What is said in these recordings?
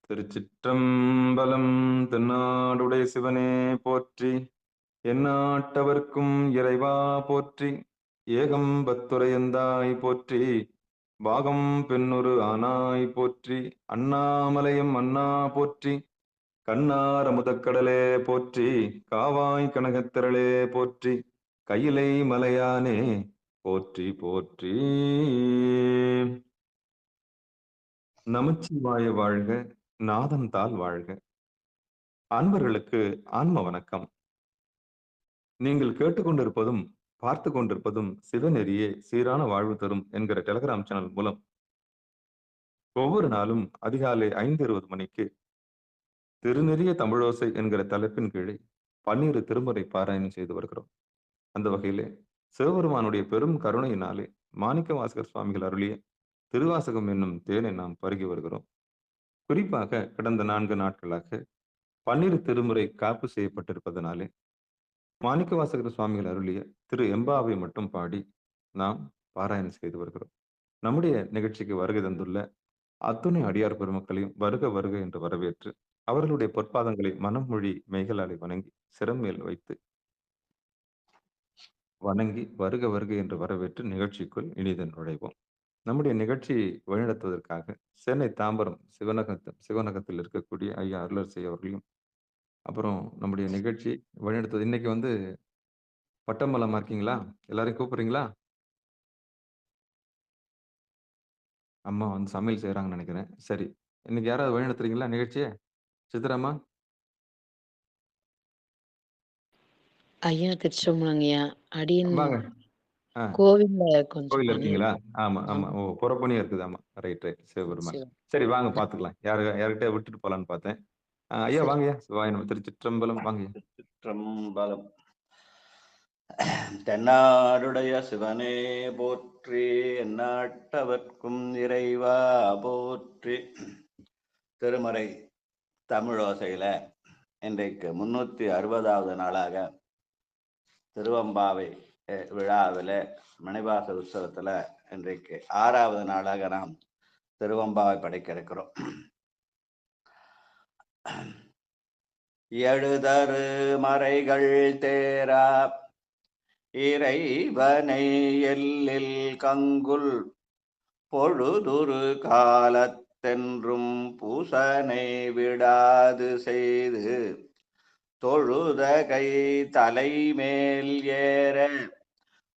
திருச்சிற்றம்பலம். தென்னாடுடைய சிவனே போற்றி. எந்நாட்டவர்க்கும் இறைவா போற்றி. ஏகம்பத்துரையந்தாய் போற்றி. பாகம் பெண்ணுரு ஆனாய் போற்றி. அண்ணாமலையம் அண்ணா போற்றி. கண்ணார் அமுதக்கடலே போற்றி. காவாய் கனகத்திரளே போற்றி. கையிலை மலையானே போற்றி போற்றி. நமச்சிவாய வாழ்க. நாதன் தாள் வாழ்க. அன்பர்களுக்கு ஆன்ம வணக்கம். நீங்கள் கேட்டுக்கொண்டிருப்பதும் பார்த்து கொண்டிருப்பதும் சிவநெறியே சீரான வாழ்வு தரும் என்கிற டெலகிராம் சேனல் மூலம் ஒவ்வொரு நாளும் அதிகாலை 5:20 மணிக்கு திருநெறிய தமிழோசை என்கிற தலைப்பின் கீழே 12 திருமுறை பாராயணம் செய்து வருகிறோம். அந்த வகையிலே சிவபெருமானுடைய பெரும் கருணையினாலே மாணிக்க வாசகர் சுவாமிகள் அருளிய திருவாசகம் என்னும் தேனை நாம் பருகி வருகிறோம். குறிப்பாக கடந்த 4 நாட்களாக 12 திருமுறை காப்பு செய்யப்பட்டிருப்பதனாலே மாணிக்க வாசகர் சுவாமிகள் அருளிய திரு எம்பாவை மட்டும் பாடி நாம் பாராயணம் செய்து வருகிறோம். நம்முடைய நிகழ்ச்சிக்கு வருகை தந்துள்ள அத்துணை அடியார் பெருமக்களையும் வருக வருக என்று வரவேற்று அவர்களுடைய பொற்பாதங்களை மனம் மொழி மெய்களாலை வணங்கி சிரமேல் வைத்து வணங்கி வருக வருக என்று வரவேற்று நிகழ்ச்சிக்குள் இனிதன் நுழைவோம். நம்முடைய நிகழ்ச்சியை வழிநடத்துவதற்காக சென்னை தாம்பரம் சிவனகத்தில் இருக்கக்கூடிய ஐயா அருளரசி அவர்களையும், அப்புறம் நம்முடைய நிகழ்ச்சி வழிநடத்துவது இன்னைக்கு பட்டமலமா இருக்கீங்களா? எல்லாரையும் கூப்பிடுறீங்களா? அம்மா சமையல் செய்யறாங்கன்னு நினைக்கிறேன். சரி, இன்னைக்கு யாராவது வழிநடத்துறீங்களா நிகழ்ச்சியை? சித்ராமா? ஐயா திருச்செம்பலங்கய்யா. அடியன் வாங்க. கோவில்ல கொஞ்சம் கோவில் பணி இருக்கீங்களா? இருக்கு. ஆமா ஆமா. ஓ, புறப்பணியா இருக்குது. ஆமா, ரைட் ரைட். சிவபெருமான். சரி, வாங்க பாத்துக்கலாம். யார்கிட்ட விட்டுட்டு போலான்னு பார்த்தேன். ஐயா சரி. வாங்கய்யா. சிவாய நம. திருச்சிற்றம்பலம். வாங்கய்யா. திருச்சிற்றம்பலம். தென்னாடுடைய சிவனே போற்றி. எந்நாட்டவர்க்கும் இறைவா போற்றி. திருமறை தமிழோசையில இன்றைக்கு 360வது நாளாக திருவம்பாவை விழாவில் மணிவாச உற்சவத்துல இன்றைக்கு 6வது நாளாக நாம் திருவம்பாவை படைக்க இருக்கிறோம். எழுதரு மறைகள் தேரா இறைவனை எல்லில் கங்குல் பொழுதுரு காலத்தென்றும் பூசனை விடாது செய்து தொழுதகை தலைமேல் ஏற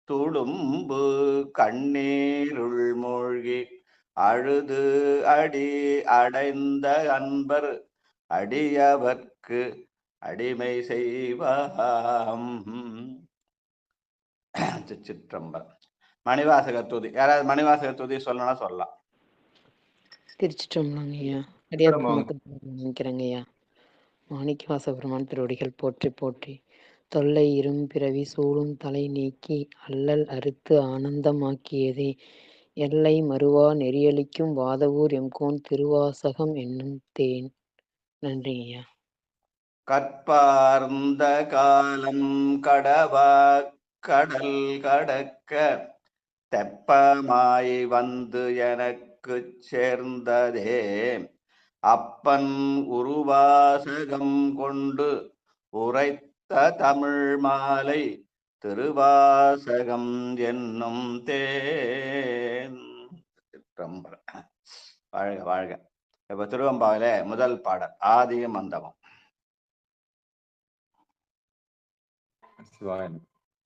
துடும்பு கண்ணீருள் மூழ்கி அழுது அடி அடைந்த அன்பர் அடியவர்க்கு அடிமை செய்வாம். சிற்றம்பலம். மணிவாசக துதி. யாராவது மணிவாசக துதி சொல்லலாம் சொல்லலாம். திருச்சிற்றம்பலங்கய்யா. அடியார் நினைக்கிறேங்கய்யா. மாணிக்க வாசபெருமான் திருவடிகள் போற்றி போற்றி. தொல்லை இரும் பிறவி சூழும் தலை நீக்கி அல்லல் அறுத்து ஆனந்தமாக்கியதே எல்லை மறுவா நெறியளிக்கும் வாதவூர் எம்கோன் திருவாசகம் என்னும் தேன். நன்றிங்கய்யா. கற்பார்ந்த காலம் கடவா கடல் கடக்க தெப்பமாய் வந்து எனக்கு சேர்ந்ததே அப்பன் உருவாசகம் கொண்டு உரைத்த தமிழ் மாலை திருவாசகம் என்னும் தேன். வாழ்க வாழ்க. இப்ப திருவம்பாவில முதல் பாடல் ஆதியும் அந்தமும்.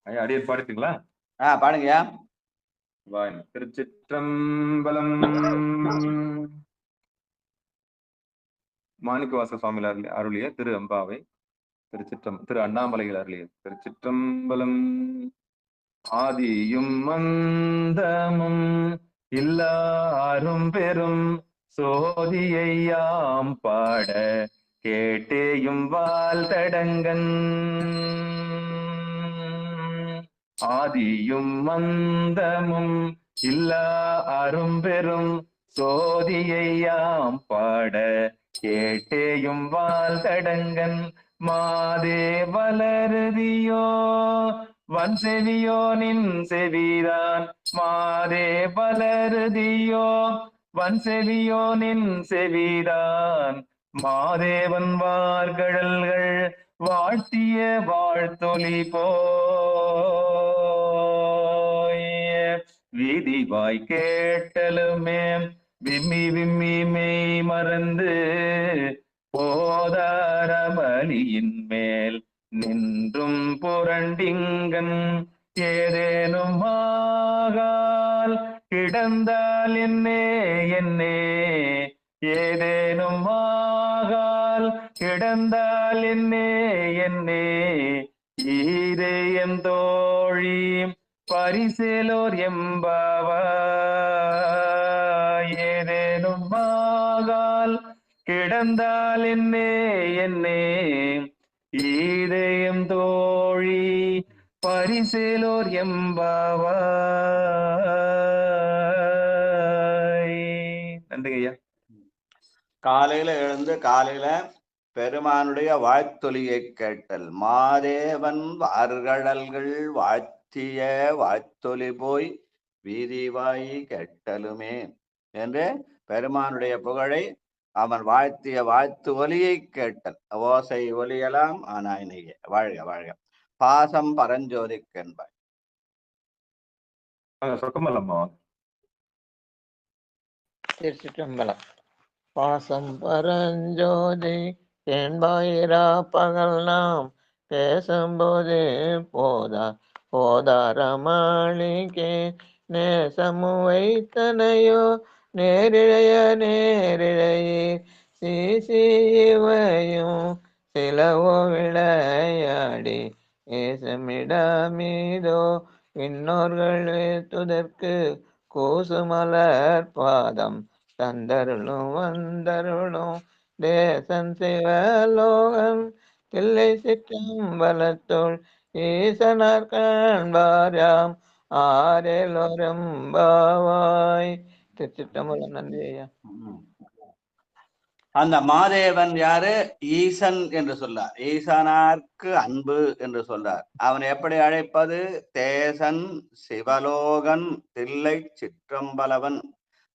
அடியர் பாடுறீங்களா? பாடுங்கய்யா. திருச்சிற்றம்பலம். மாணிக்கவாச சுவாமிகள் அருளிய திரு அம்பாவை. திரு அண்ணாமலையில் அருளிய திருச்சிற்றம்பலம். ஆதியும் அந்தமும் இல்லாரும் பெரும் சோதியையாம் பாட கேட்டேயும் வாழ்தடங்கன். ஆதியும் அந்தமும் இல்லா அரும்பெரும் சோதியையாம் பாட கேட்டேயும் வாழ்தடங்கன். மாதே வளருதியோ வன் செவியோ நின் செவிதான். மாதே வளருதியோ வன் செவியோ நின் செவிதான். மாதேவன் வார்கடல்கள் வாழ்த்திய வாழ்த்தொலி போய் வீதிவாய் கேட்டலுமே விம்மி விம்மி மெய் மறந்து போதாரமணியின் மேல் நின்றும் புரண்டிங்கன் ஏதேனும் ஆகால் கிடந்தால் என்னே என்னே ஏதேனும் ஆகால் கிடந்தால் என்னே என்னே ஈதேயம் தோழி பரிசேலோர் எம்பாவாய் ஏதேனும் ஆகால் கிடந்தால் என்னே என்னே ஈதேயம் தோழி பரிசேலோர் எம்பாவாய். நன்றிங்க ஐயா. காலையில எழுந்து காலையில பெருமானுடைய வாழ்த்தொலியை கேட்டல். மாதேவன் வார்கடல்கள் வாழ்த்திய வாழ்த்தொலி போய் வீதிவாய் கேட்டலுமே என்று பெருமானுடைய புகழை அவன் வாழ்த்திய வாழ்த்து ஒலியை கேட்டல். ஓசை ஒலியலாம் ஆனாய் நீங்க. வாழ்க வாழ்க. பாசம் பரஞ்சோதிக்கென்பாய். சொக்கமல்லம்மா. திருச்சிற்றம்பலம். பாசம் பரஞ்சோதி என்பாயிரா பகல் நாம் பேசும்போது போதாரமாளிகே நேசமு வைத்தனையோ நேரிழைய நேரிழையே சீசிவையும் சிலவோ விளையாடி ஏசமிடமீதோ விண்ணோர்கள் வேத்துதற்கு கூசுமலர் பாதம் தந்தருளும் வந்தருளும் தேசன் சிவலோகன் தில்லை சிற்றம்பலத்தோள் ஈசனார் காண்பாராம் ஆரெலோரம்பாவாய். திருச்சிற்றம்பலம். நன்றி ஐயா. அந்த மாதேவன் யாரு? ஈசன் என்று சொல்லார். ஈசனார்க்கு அன்பு என்று சொல்லார். அவன் எப்படி அழைப்பது? தேசன் சிவலோகன் தில்லை சிற்றம்பலவன்.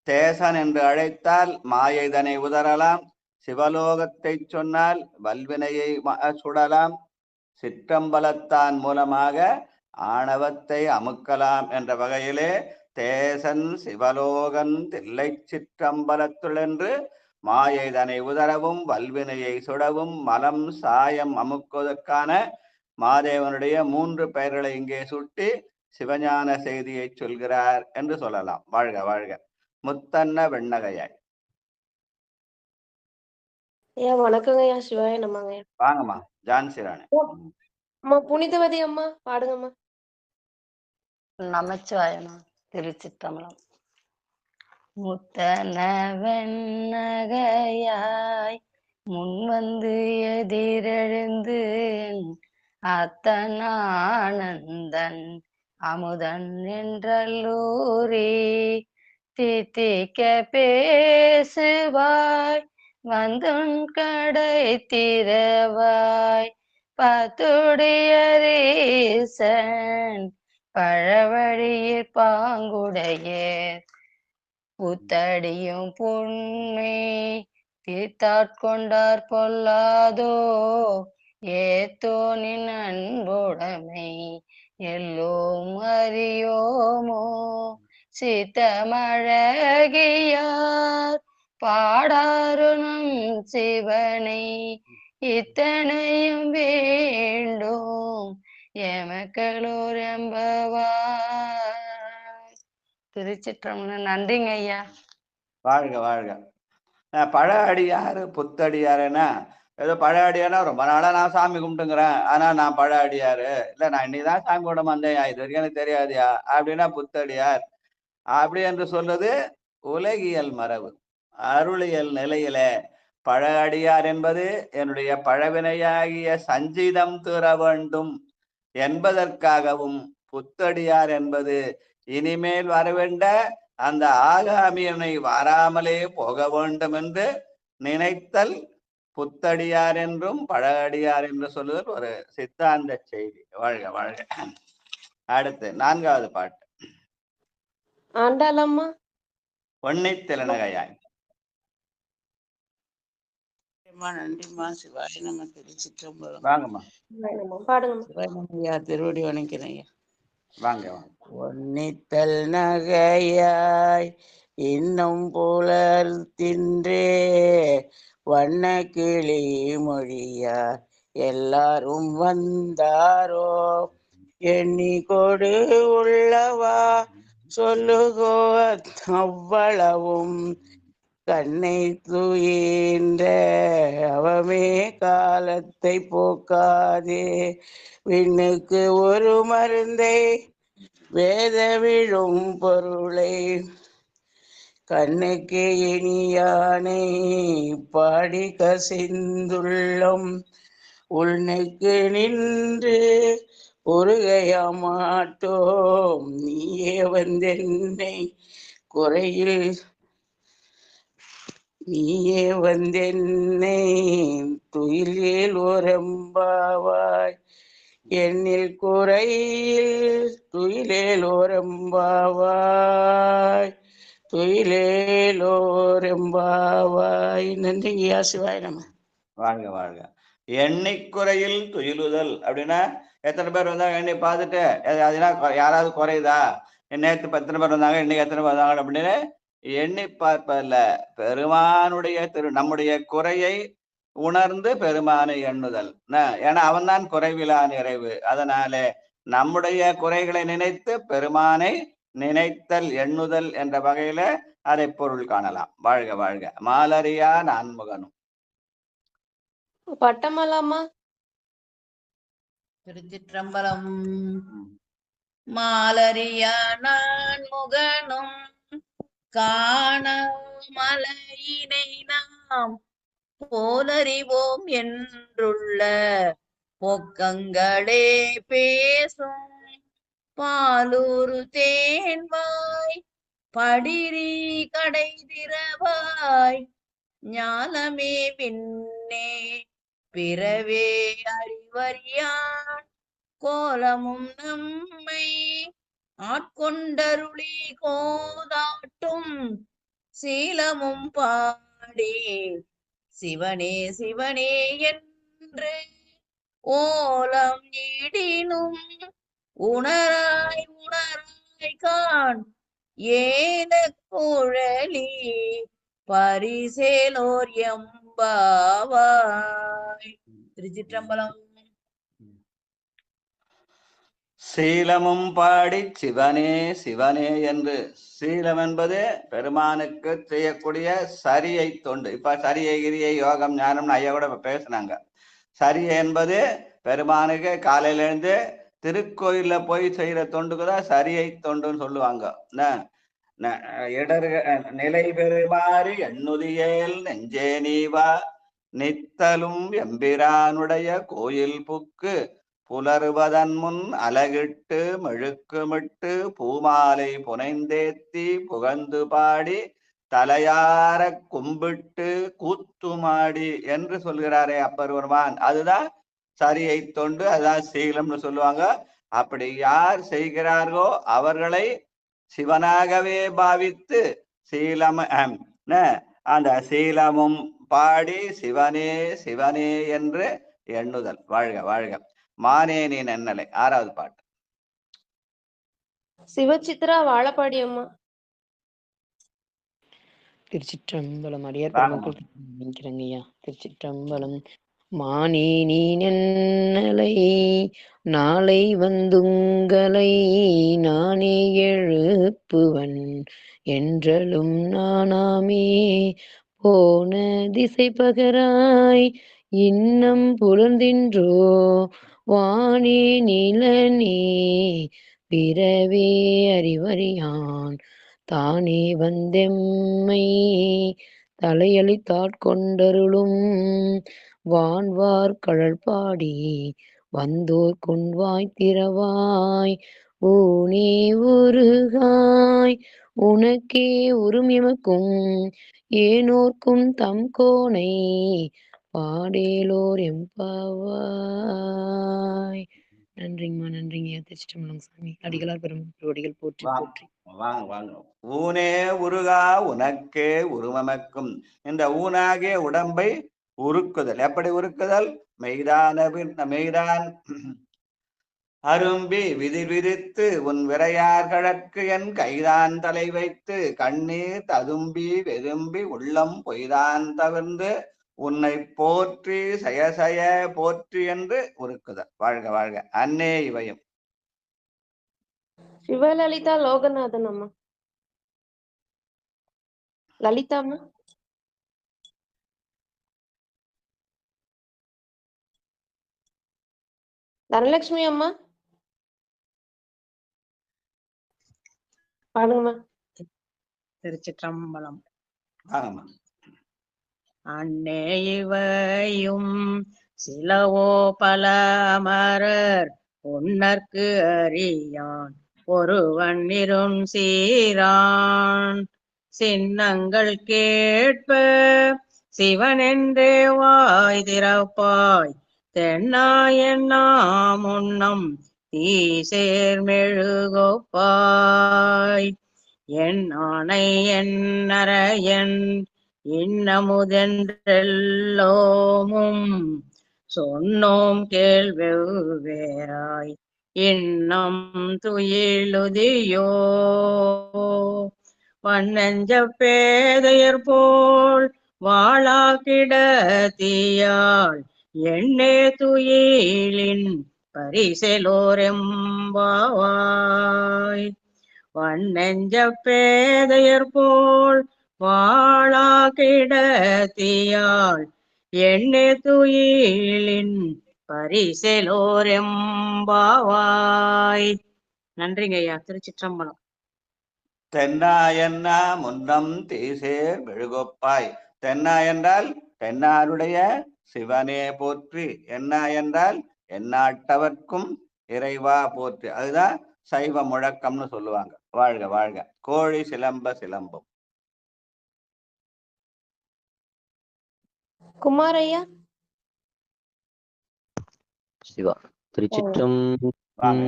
தேசன் என்று அழைத்தால் மாயைதனை உதறலாம். சிவலோகத்தை சொன்னால் வல்வினையை சுடலாம். சிற்றம்பலத்தான் மூலமாக ஆணவத்தை அமுக்கலாம் என்ற வகையிலே தேசன் சிவலோகன் தில்லை சிற்றம்பலத்துள் என்று மாயைதனை உதரவும் வல்வினையை சுடவும் மலம் சாயம் அமுக்குவதற்கான மாதேவனுடைய 3 பெயர்களை இங்கே சுட்டி சிவஞான செய்தியை சொல்கிறார் என்று சொல்லலாம். வாழ்க வாழ்க. முத்தன்ன வெண்ணகையாய். வணக்கங்க ஐயா. சிவாய நம்மங்க. வாங்கம்மா ஜான்சி ராணி. அம்மா புனிதவதி அம்மா பாடுங்கம்மா. நமச்சிவாயமா. திருச்சிற்றம்பலம். முத்தன வெண்ணகையாய் முன்வந்து எதிரெழுந்து அத்தனானந்தன் அமுதன் என்றல்லூரி தித்திக்க பேசுவாய் வந்துன் கடை திறவாய் பத்துடையரீசன் பழவழியிற் பாங்குடைய புத்தடியும் புண்மை தீர்த்தாட்கொண்டார் பொல்லாதோ ஏத்தோனின் அன்புடைமை எல்லோம் அறியோமோ சித்தமழகியார் பாடாருணம் சிவனை இத்தனையும் வேண்டும் எமக்களோர் எம்பவாய். திருச்சிற்றம்பலம். நன்றிங்க ஐயா. வாழ்க வாழ்க. பழ அடியாரு புத்தடியாருன்னா ஏதோ பழ அடியாருன்னா ரொம்ப நாளா நான் சாமி கும்பிட்டுங்கிறேன், ஆனா நான் பழ அடியாரு இல்ல, நான் இன்னைக்குதான் சாமி கும்பிட வந்தேன், இது வரைக்கும் எனக்கு தெரியாதியா அப்படின்னா புத்தடியார் அப்படி என்று சொல்றது உலகியல் மரபு. அருளியல் நிலையில பழ அடியார் என்பது என்னுடைய பழவினையாகிய சஞ்சிதம் தீர வேண்டும் என்பதற்காகவும், புத்தடியார் என்பது இனிமேல் வரவேண்ட அந்த ஆகாமியனை வராமலே போக வேண்டும் என்று நினைத்தல் புத்தடியார் என்றும் பழ அடியார் என்று சொல்லுதல் ஒரு சித்தாந்த செய்தி. வாழ்க வாழ்க. அடுத்து 4வது பாட்டு. ஆண்டாளம்மா. ஒன்னித் திலனகையாய். நன்றிம்மா. சிவாய நம்ம திருச்சிற்றம்பலம். வாங்கம்மா பாடுங்கம்மா. சிவாயம்மையா திருவடி வணங்கிறேன் ஐயா. வாங்க வாங்க. ஒன்னித்தல் நகையாய் இன்னும் புலர் தின்றே வண்ண கிளி மொழியார் எல்லாரும் வந்தாரோ எண்ணி கொடு உள்ளவா சொல்லுகோ அவ்வளவும் கண்ணை துயின்ற அவமே காலத்தை போக்காதே விண்ணுக்கு ஒரு மருந்தை வேத விழும் பொருளை கண்ணுக்கு இனியானை பாடி கசிந்துள்ளம் உள்னுக்கு நின்று உருகையாமாட்டோம் நீயே வந்தென்னை குறையில் நீயே வந்தென்னை துயிலில் ஓரம்பாவாய் எண்ணில் குறையில் துயிலேலோரம்பாவாய் துயிலேலோரம்பாவாய். நன்றிங்கய்யா. சிவாய நம்ம. வாழ்க வாழ்க. எண்ணிக்குறையில் துயிலுதல் அப்படின்னா எத்தனை பேர் வந்தாங்க எண்ணி பார்த்துட்டு அதெல்லாம் யாராவது குறையுதா, நேற்று எத்தனை பேர் வந்தாங்க இன்னைக்கு எத்தனை பேர் வந்தாங்க அப்படின்னு எண்ணி பார்ப்பதில்ல. பெருமானுடைய நம்முடைய குறையை உணர்ந்து பெருமானை எண்ணுதல். ஏன்னா அவன்தான் குறைவிலா நிறைவு. அதனால நம்முடைய குறைகளை நினைத்து பெருமானை நினைத்தல் எண்ணுதல் என்ற வகையில அதை பொருள் காணலாம். வாழ்க வாழ்க. மாலரியா நான்முகனும். பட்டமலாமா. திருச்சிற்றம்பலம். மாலரியா நான்முகனும் காண மலையினை நாம் போலறிவோம் என்றுள்ள பொக்கங்களே பேசும் பாலூரு தேன்வாய் படிரி கடை திறவாய் ஞானமே விண்ணே பிறவே அறிவறியான் கோலமும் நம்மை ஆட்கொண்டருளி கோதாட்டும் சீலமும் பாடி சிவனே சிவனே என்று ஓலம் நீடினும் உணராய் உணராய் காண் ஏன குழலி பரிசேலோர் எம்பாவாய். திருச்சிற்றம்பலம். சீலமும் பாடி சிவனே சிவனே என்று. சீலம் என்பது பெருமானுக்கு செய்யக்கூடிய சரியை தொண்டு. இப்ப சரியை கிரியை யோகம் ஞானம்னு ஐயா கூட பேசினாங்க. சரியை என்பது பெருமானுக்கு காலையில இருந்து திருக்கோயில்ல போய் செய்யற தொண்டுக்குதான் சரியை தொண்டுன்னு சொல்லுவாங்க. நிலை பெறுமாறு எண்ணுதியேல் நெஞ்சே நீவா நித்தலும் எம்பிரானுடைய கோயில் புக்கு புலருவதன் முன் அலகிட்டு மெழுக்குமிட்டு பூமாலை புனைந்தேத்தி புகழ்ந்து பாடி தலையார கும்பிட்டு கூத்துமாடி என்று சொல்கிறாரே அப்பர் பெருமான். அதுதான் சரியை தொண்டு, அதுதான் சீலம்னு சொல்லுவாங்க. அப்படி யார் செய்கிறார்களோ அவர்களை சிவனாகவே பாவித்து சீலம் அந்த சீலமும் பாடி சிவனே சிவனே என்று எண்ணுதல். வாழ்க வாழ்க. மானேனி நன்னலை. 6வது பாட்டு. சிவசித்ரா வாழப்பாடி அம்மா. திருச்சிற்றம்பலம். அடியார் பெருமக்கள் நினைக்கிறேங்க ஐயா. திருச்சிற்றம்பலம். மானே நீ நன்னலை நாளை வந்துங்களை நானே எழுப்புவன் என்றலும் நானாமே போன திசை பகராய் இன்னம் புலர்ந்தின்றோ வானே நிலனே பிறவே அறிவறியான் தானே வந்தெம்மை தலையளித்தாட்கொண்டருளும் வான்வார் கழல் பாடி வந்தோர் கொன்வாய் திறவாய் ஊனே உருகாய் உனக்கே உரும் எமக்கும் ஏனோர்க்கும் தம் கோனை பாடேலோர் எம்பாவாய். நன்றிங்கம்மா. நன்றிங்க. திருச்சிற்றம்பலம் சாமி. அடிகளார் பெருமக்கள் போற்றி போற்றி. வாங்க வாங்க. ஊனே உருகா உனக்கே உருவமக்கும். இந்த ஊனாகிய உடம்பை உருக்குதல். எப்படி உருக்குதல்? மெய்தான் அரும்பி விதிர் விரித்து உன் விரையார்களற்கு என் கைதான் தலை வைத்து கண்ணீர் ததும்பி வெதும்பி உள்ளம் பொய்தான் தவிர்ந்து உன்னை போற்றி சயசய போற்றி என்று உருக்குதல். வாழ்க வாழ்க. அன்னே இவையும். சிவலலிதா லோகநாதன் அம்மா. லலிதா அம்மா. தனலட்சுமி அம்மா பாடுங்கம்மா. திருச்சிற்றம்பலம். ஆமா. அன்னே இவையும் சிலவோ பல அமரர் உன்னற்கு அறியான் ஒருவன் சீரான் சின்னங்கள் கேட்ப சிவனென்றே வாய் திறப்பாய் தென்னாயன் நாம் உன்னம் தீசேர் மெழுகொப்பாய் என் ஆணை என் நரையன் இன்னமுதென்றெல்லோமும் சொன்னோம் கேள்வெவ்வேறாய் இன்னம் துயிலுதியோ வண்ணெஞ்ச பேதையர் போல் வாழா கிடத்தியாள் எண்ணே துயிலின் பரிசெலோரெம்பாவாய் வண்ணெஞ்ச பேதையர் போல் வாழா கிடத்தியாள் எண்ணே துயிலின் பரிசெலோரெம்பாவாய். நன்றிங்க ஐயா. திருச்சிற்றம்பலம். தென்னா என்னா முன்னம் தீசேர் மெழுகொப்பாய். தென்னா என்றால் தென்னாருடைய சிவனே போற்றி. என்ன என்றால் எந்நாட்டவர்க்கும் இறைவா போற்றி. அதுதான் சைவ முழக்கம்னு சொல்லுவாங்க. வாழ்க வாழ்க. கோழி சிலம்ப சிலம்பம். குமாரையா. சிவா. திருச்சிற்றம்பலம்.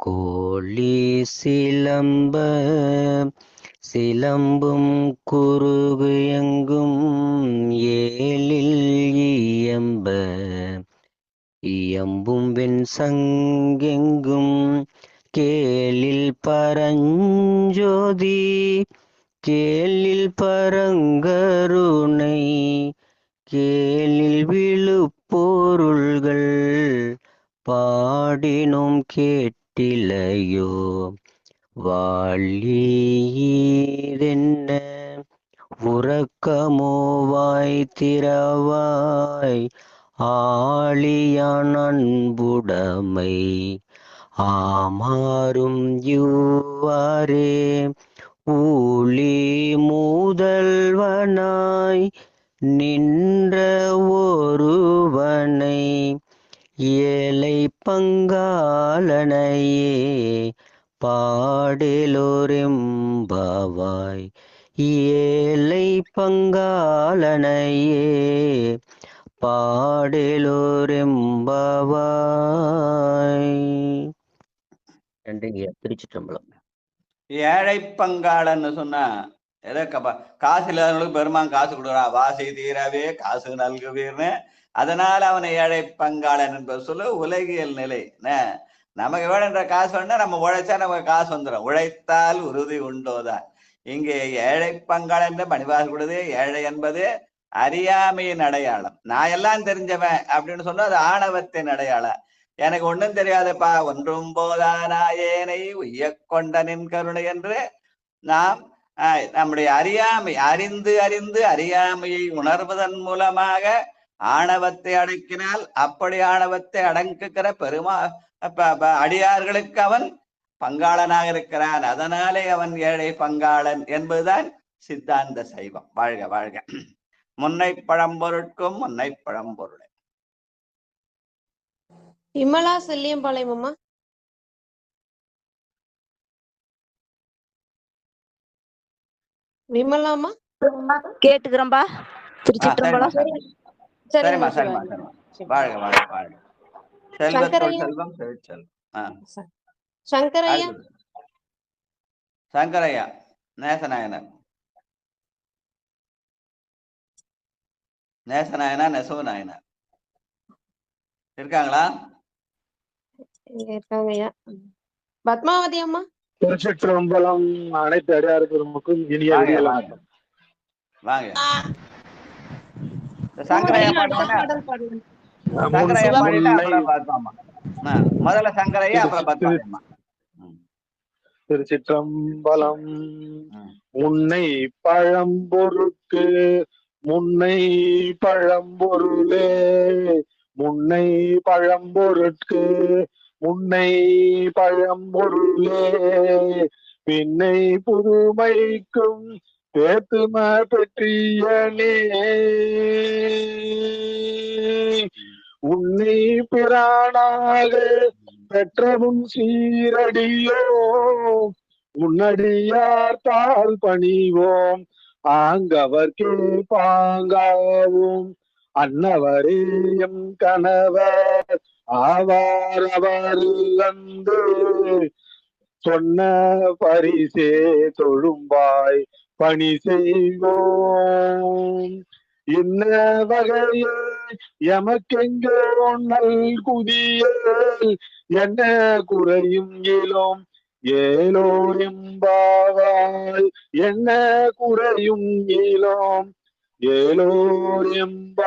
கோழி சிலம்ப சிலம்பும் குருகு எங்கும் ஏழில் இயம்ப இயம்பும் வெண் சங்கெங்கும் கேளில் பரஞ்சோதி கேளில் பரங்கருணை கேளில் விழுப்பொருள்கள் பாடினும் கேட்டிலையோ வாழீரென்ன உறக்கமோ வாய் திறவாய் ஆழியான் அன்புடைமை ஆமாறும் யுவாரே ஊழி முதல்வனாய் நின்ற ஒருவனை ஏழை பங்காளனையே பாடலோரெம்பாவாய் ஏழை பங்காளனையே பாடலோரெம்பாவாய். நன்றிங்க. திருச்சிற்றம்பலம். ஏழை பங்காளன்னு சொன்னா எதை காசு இல்லாதவங்களுக்கு பெருமான் காசு கொடுக்குறான். வாசி தீரவே காசு நல்குவீர்னு. அதனால அவனை ஏழை பங்காளன் என்பது சொல்ல உலகியல் நிலை. நமக்கு வேணுன்ற காசு வேணா நம்ம உழைச்சா நமக்கு காசு வந்துடும். உழைத்தால் உறுதி உண்டோதான். இங்கே ஏழை பங்காளன் மணிவாசல் கொடுது. ஏழை என்பது அறியாமையின் அடையாளம். நான் எல்லாம் தெரிஞ்சவன் அப்படின்னு சொன்னா அது ஆணவத்தின் அடையாளம். எனக்கு ஒன்றும் தெரியாதுப்பா ஒன்றும் போதானாயேனை உய்ய கொண்ட நின் கருணை என்று நாம் நம்முடைய அறியாமை அறிந்து அறிந்து அறியாமையை உணர்வதன் மூலமாக ஆணவத்தை அடக்கினால் அப்படி ஆணவத்தை அடங்குகிற அடியார்களுக்கு அவன் பங்காளனாக இருக்கிறான். அதனாலே அவன் ஏழை பங்காளன் என்பதுதான் சித்தாந்த சைவம். வாழ்க வாழ்க. முன்னை பழம்பொருட்கும் முன்னை பழம்பொருளை. விமலா செல்லியம்பாளையம் அம்மா. விமலாமா கேட்டுக்கிறோம்பா. திருச்சிற்றம்பலம். சரிம்மா சரிம்மா சரிம்மா. வாழ்க வாழ்க வாழ்க. செல்வத்தோடு செல்வம் செல்வம். சங்கரையா. சங்கரையா நேசநாயனர். நேசநாயனா நெசவு நாயனா இருக்காங்களா? இங்க இருக்காங்க ஐயா. பத்மாவதி அம்மா. திருச்சிற்றம்பலம். அனைத்து அடியார் பெருமக்கும் இனிய வாங்க விடியல் வாங்க வணக்கம். வாங்க. சங்கரையா அடுத்த பாடுவாங்க. பாடல் பாடுங்க. சங்கரையா பாடிட்டு அப்புறம் பார்ப்பாமா. முதல்ல சங்கரையா அப்புறம் பத்மாவதியம்மா. திருச்சிற்றம்பலம். முன்னை பழம்பொருக்கு முன்னை பழம்பொருளே முன்னை பழம்பொருட்கு முன்னை பழம்பொருளே பின்னை புதுமைக்கும் பேத்தும பெற்றியனே உன்னை பிரானாக பெற்றவும் சீரடியோ உன்னடியார் தாழ் பணிவோம் ஆங்கவர்க்கே பாங்காவும் அன்னவரேயம் கணவர் ஆவார் அவர் வந்து சொன்ன பரிசே தொழும்பாய் பணி செய்வோம் இன்ன வகையில் எமக்கெங்கோ நல் குதியல் என்ன குறையும் இலோம் ஏலோர் எம்பாவாய் என்ன குறையும் இலோம் ஏலோர் எம்பாவாய்.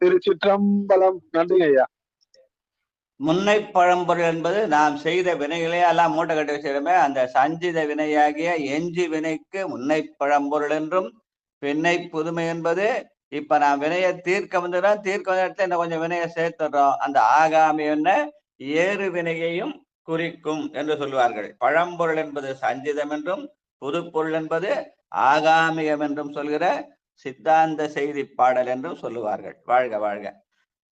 திருச்சிற்றம்பலம். நன்றிங்க ஐயா. முன்னை பழம்பொருள் என்பது நாம் செய்த வினைகளே எல்லாம் மூட்டை கட்டி வச்சிருமே அந்த சஞ்சித வினையாகிய எஞ்சி வினைக்கு முன்னை பழம்பொருள் என்றும், பின்னை புதுமை என்பது இப்ப நான் வினையை தீர்க்க வந்துடுறோம், தீர்க்க வந்த இடத்துல இன்னும் கொஞ்சம் வினையை சேர்த்துடுறோம். அந்த ஆகாமி என்ன ஏறு வினையையும் குறிக்கும் என்று சொல்வார்கள். பழம்பொருள் என்பது சஞ்சிதம் என்றும், புதுப்பொருள் என்பது ஆகாமியம் என்றும் சொல்கிற சித்தாந்த செய்தி பாடல் என்றும் சொல்லுவார்கள். வாழ்க வாழ்க.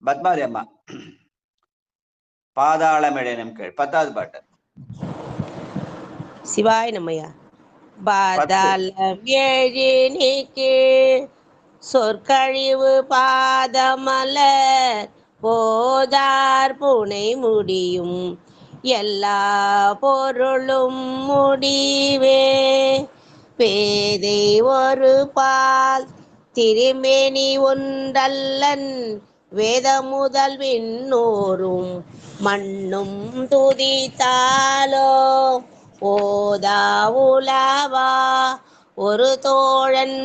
பத்மாவதி அம்மா பாதாளமெழினும் கீழ் 10வது பாட்டு. சிவாய் நம்மையா. பாதாளம் எழினி கீழ் சொற்கழிவு பாதமலர் போதார் புனை முடியும் எல்லா பொருளும் முடிவே பேதை ஒரு பால் திருமேனி ஒன்றல்லன் வேத முதல் விண்ணோரும் மண்ணும் துதித்தாலோ ஓதா உலவா ஒரு தோழன்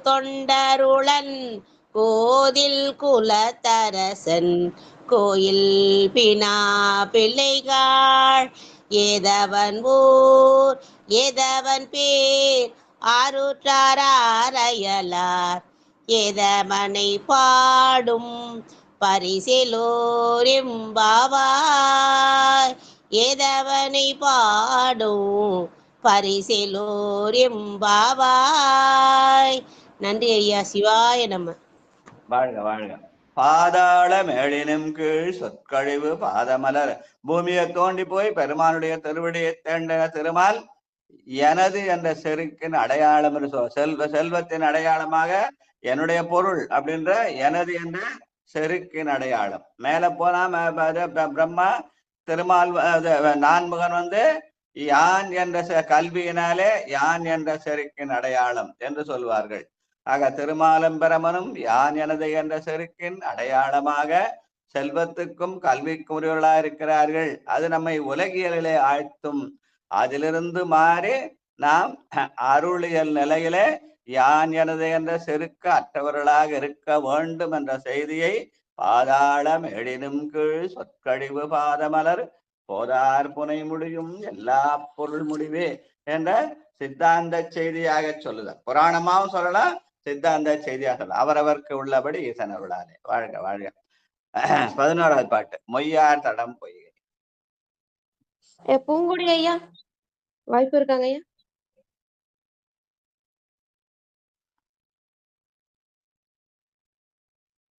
தொண்டருளன் கோதில் குலத்தரசன் கோயில் பினா பிள்ளைகாள் ஏதவன் ஊர் ஏதவன் பேர் ஆருற்றாரையலார் ஏதமனை பாடும் பரிசிலோரெம்பாவாய் ஏதவனை பாடும் பரிசிலோரெம்பாவாய். நன்றி ஐயா. சிவாய நம்ம. வாழ்க வாழ்க. பாதாள மேளினும் கீழ் சொற்கழிவு பாதமலர். பூமியை தோண்டி போய் பெருமானுடைய திருவடியை தேண்டின திருமால் எனது என்ற செருக்கின் அடையாளம் செல்வத்தின் அடையாளமாக என்னுடைய பொருள் அப்படின்ற எனது என்ற செருக்கின் அடையாளம். மேல போனா பிரம்மா திருமால் நான்முகன் வந்து யான் என்ற கல்வியினாலே யான் என்ற செருக்கின் அடையாளம் என்று சொல்வார்கள். ஆக திருமாலும் பிரமனும் யான் எனது என்ற செருக்கின் அடையாளமாக செல்வத்துக்கும் கல்விக்கும் உரியவர்களா இருக்கிறார்கள். அது நம்மை உலகியலிலே ஆழ்த்தும். அதிலிருந்து மாறி நாம் அருளியல் நிலையிலே யான் எனது என்ற செருக்க அற்றவர்களாக இருக்க வேண்டும் என்ற செய்தியை பாதாளம் எழினும் கீழ் சொற்கழிவு பாதமலர் போதார் புனை முடியும் எல்லா பொருள் முடிவே என்ற சித்தாந்த செய்தியாக சொல்லுதல். புராணமாவும் சொல்லலாம், சித்தாந்த செய்தியாக சொல்லலாம். அவரவருக்கு உள்ளபடி ஈசன் அருளாலே. வாழ்க வாழ்க. 11வது பாட்டு. மொய்யார் தடம் பொய்கை. பூங்குடி ஐயா வாய்ப்பு இருக்காங்க ஐயா.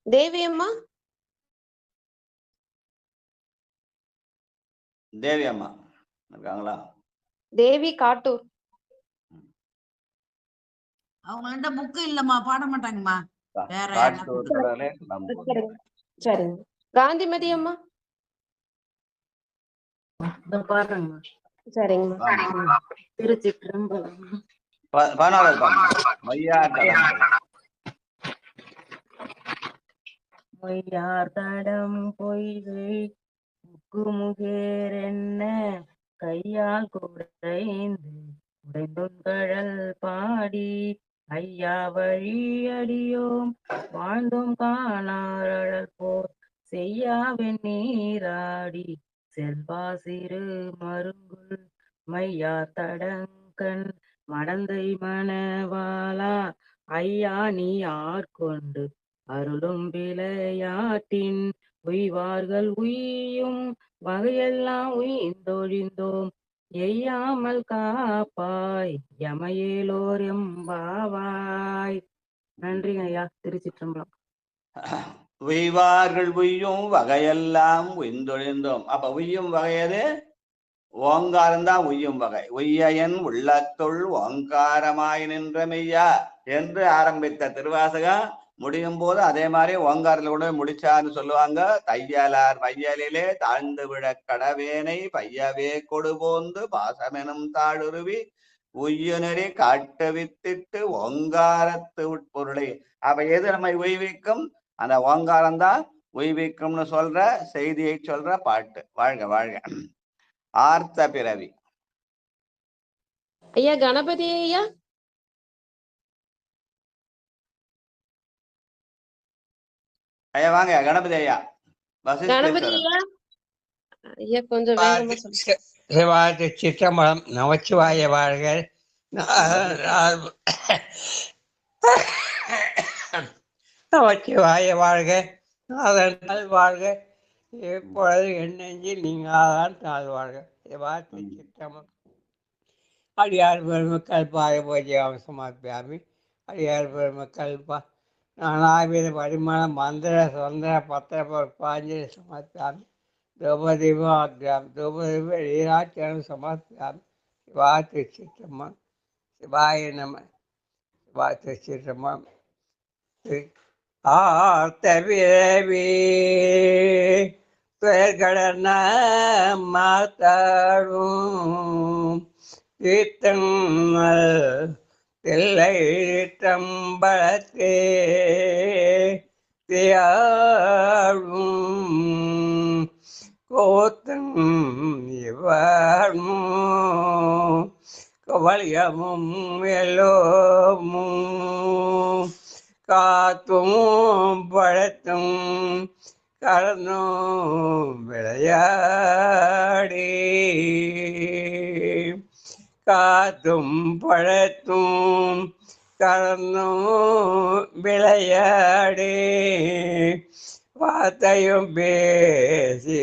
தேவி அம்மா. தேவி அம்மா இருக்காங்களா? தேவி காட்டூர். அவங்கள்ட்ட புக்கு இல்லம்மா, பாட மாட்டாங்கம்மா. வேற சரிங்க. காந்திமதி அம்மா பாடுறேங்கம்மா. சரிங்கம்மா. திருச்சிற்றம்பலம். 14வது பாட்டு. மையார் தடம் மொய்யார் தடம் பொய்கை முக்குமுகேரென்ன கையால் குடைந்து உடைந்துங்கழல் பாடி ஐயா வழி அடியோம் வாழ்ந்தோம் காணாரழல் போர் செய்யாவென் நீராடி செல்வா சிறு மருங்குல் மையா தடங்கண் மடந்தை மணவாளா ஐயா நீ ஆட்கொண்டு அருளும் விளையாட்டின் உய்வார்கள் உய்யும் வகையெல்லாம் உய்ந்தொழிந்தோம் எய்யாமல் காப்பாய் யமையேலோர் எம்பாவாய். நன்றிங்க ஐயா. திருச்சிற்றம்பலம். உய்வார்கள் உய்யும் வகையெல்லாம் உய்ந்தொழிந்தோம். அப்ப உய்யும் வகையது ஓங்காரம் தான் உய்யும் வகை. உய்யன் உள்ளத்துள் ஓங்காரமாய் நின்ற மெய்யா என்று ஆரம்பித்த திருவாசகம் முடியும் போது அதே மாதிரி ஓங்காரத்துல கூட முடிச்சான்னு சொல்லுவாங்க. தையலார் மையலிலே தாழ்ந்து விழ கடவேனை பையவே கொடுபோந்து பாசமெனும் தாழுருவி உய்யுநெறி காட்டுவித்திட்டு ஓங்காரத்து உட்பொருளை. அப்ப எது நம்மை உய்விக்கும்? அந்த ஓங்காரம் தான் உய்விக்கும்னு சொல்ற செய்தியை சொல்ற பாட்டு. வாழ்க வாழ்க. ஆர்த்த பிறவி. ஐயா கணபதி ஐயா. ஐயா வாங்க கணபதி ஐயா. கணபதி ஐயா. ஐயா கொஞ்சம் வேகமா சொல்லுங்க. சிவாதி சிற்றம்பலம். நமச்சிவாய வாழ்க. நமச்சிவாய வாழ்க. நாதன் வாழ்க. எப்பொழுது எண்ணெஞ்சில் நீங்காதான் தாழ்வாழ்க. சிவாதி சிற்றம்பலம். அடியார் பெருமக்கள் பாரபோஜியம் சமர்ப்பியாமி. அடியார் பெருமக்கள் நானாவித பரிமாண மந்திர சுதந்திர பத்திர பாஞ்சலி சமர்ப்பியாமி. द्रौपदीवाग्राम द्रौपदी लीलाचरण समर्पयामि. शिवाय चित्रमं शिवाय नमः. शिवाय चित्रमं आर्तविरवि त्वगणन मातारुं तीर्थंगल तिल्लै तंबलते தியாழும் கோத்தம் இவனும் கவலியமும் எல்லோமும் காத்தும் பழத்தும் கலந்தும் விளையாடி காத்தும் பழத்தும் கலந்தும் விளையாடி வார்த்தையும் பேசி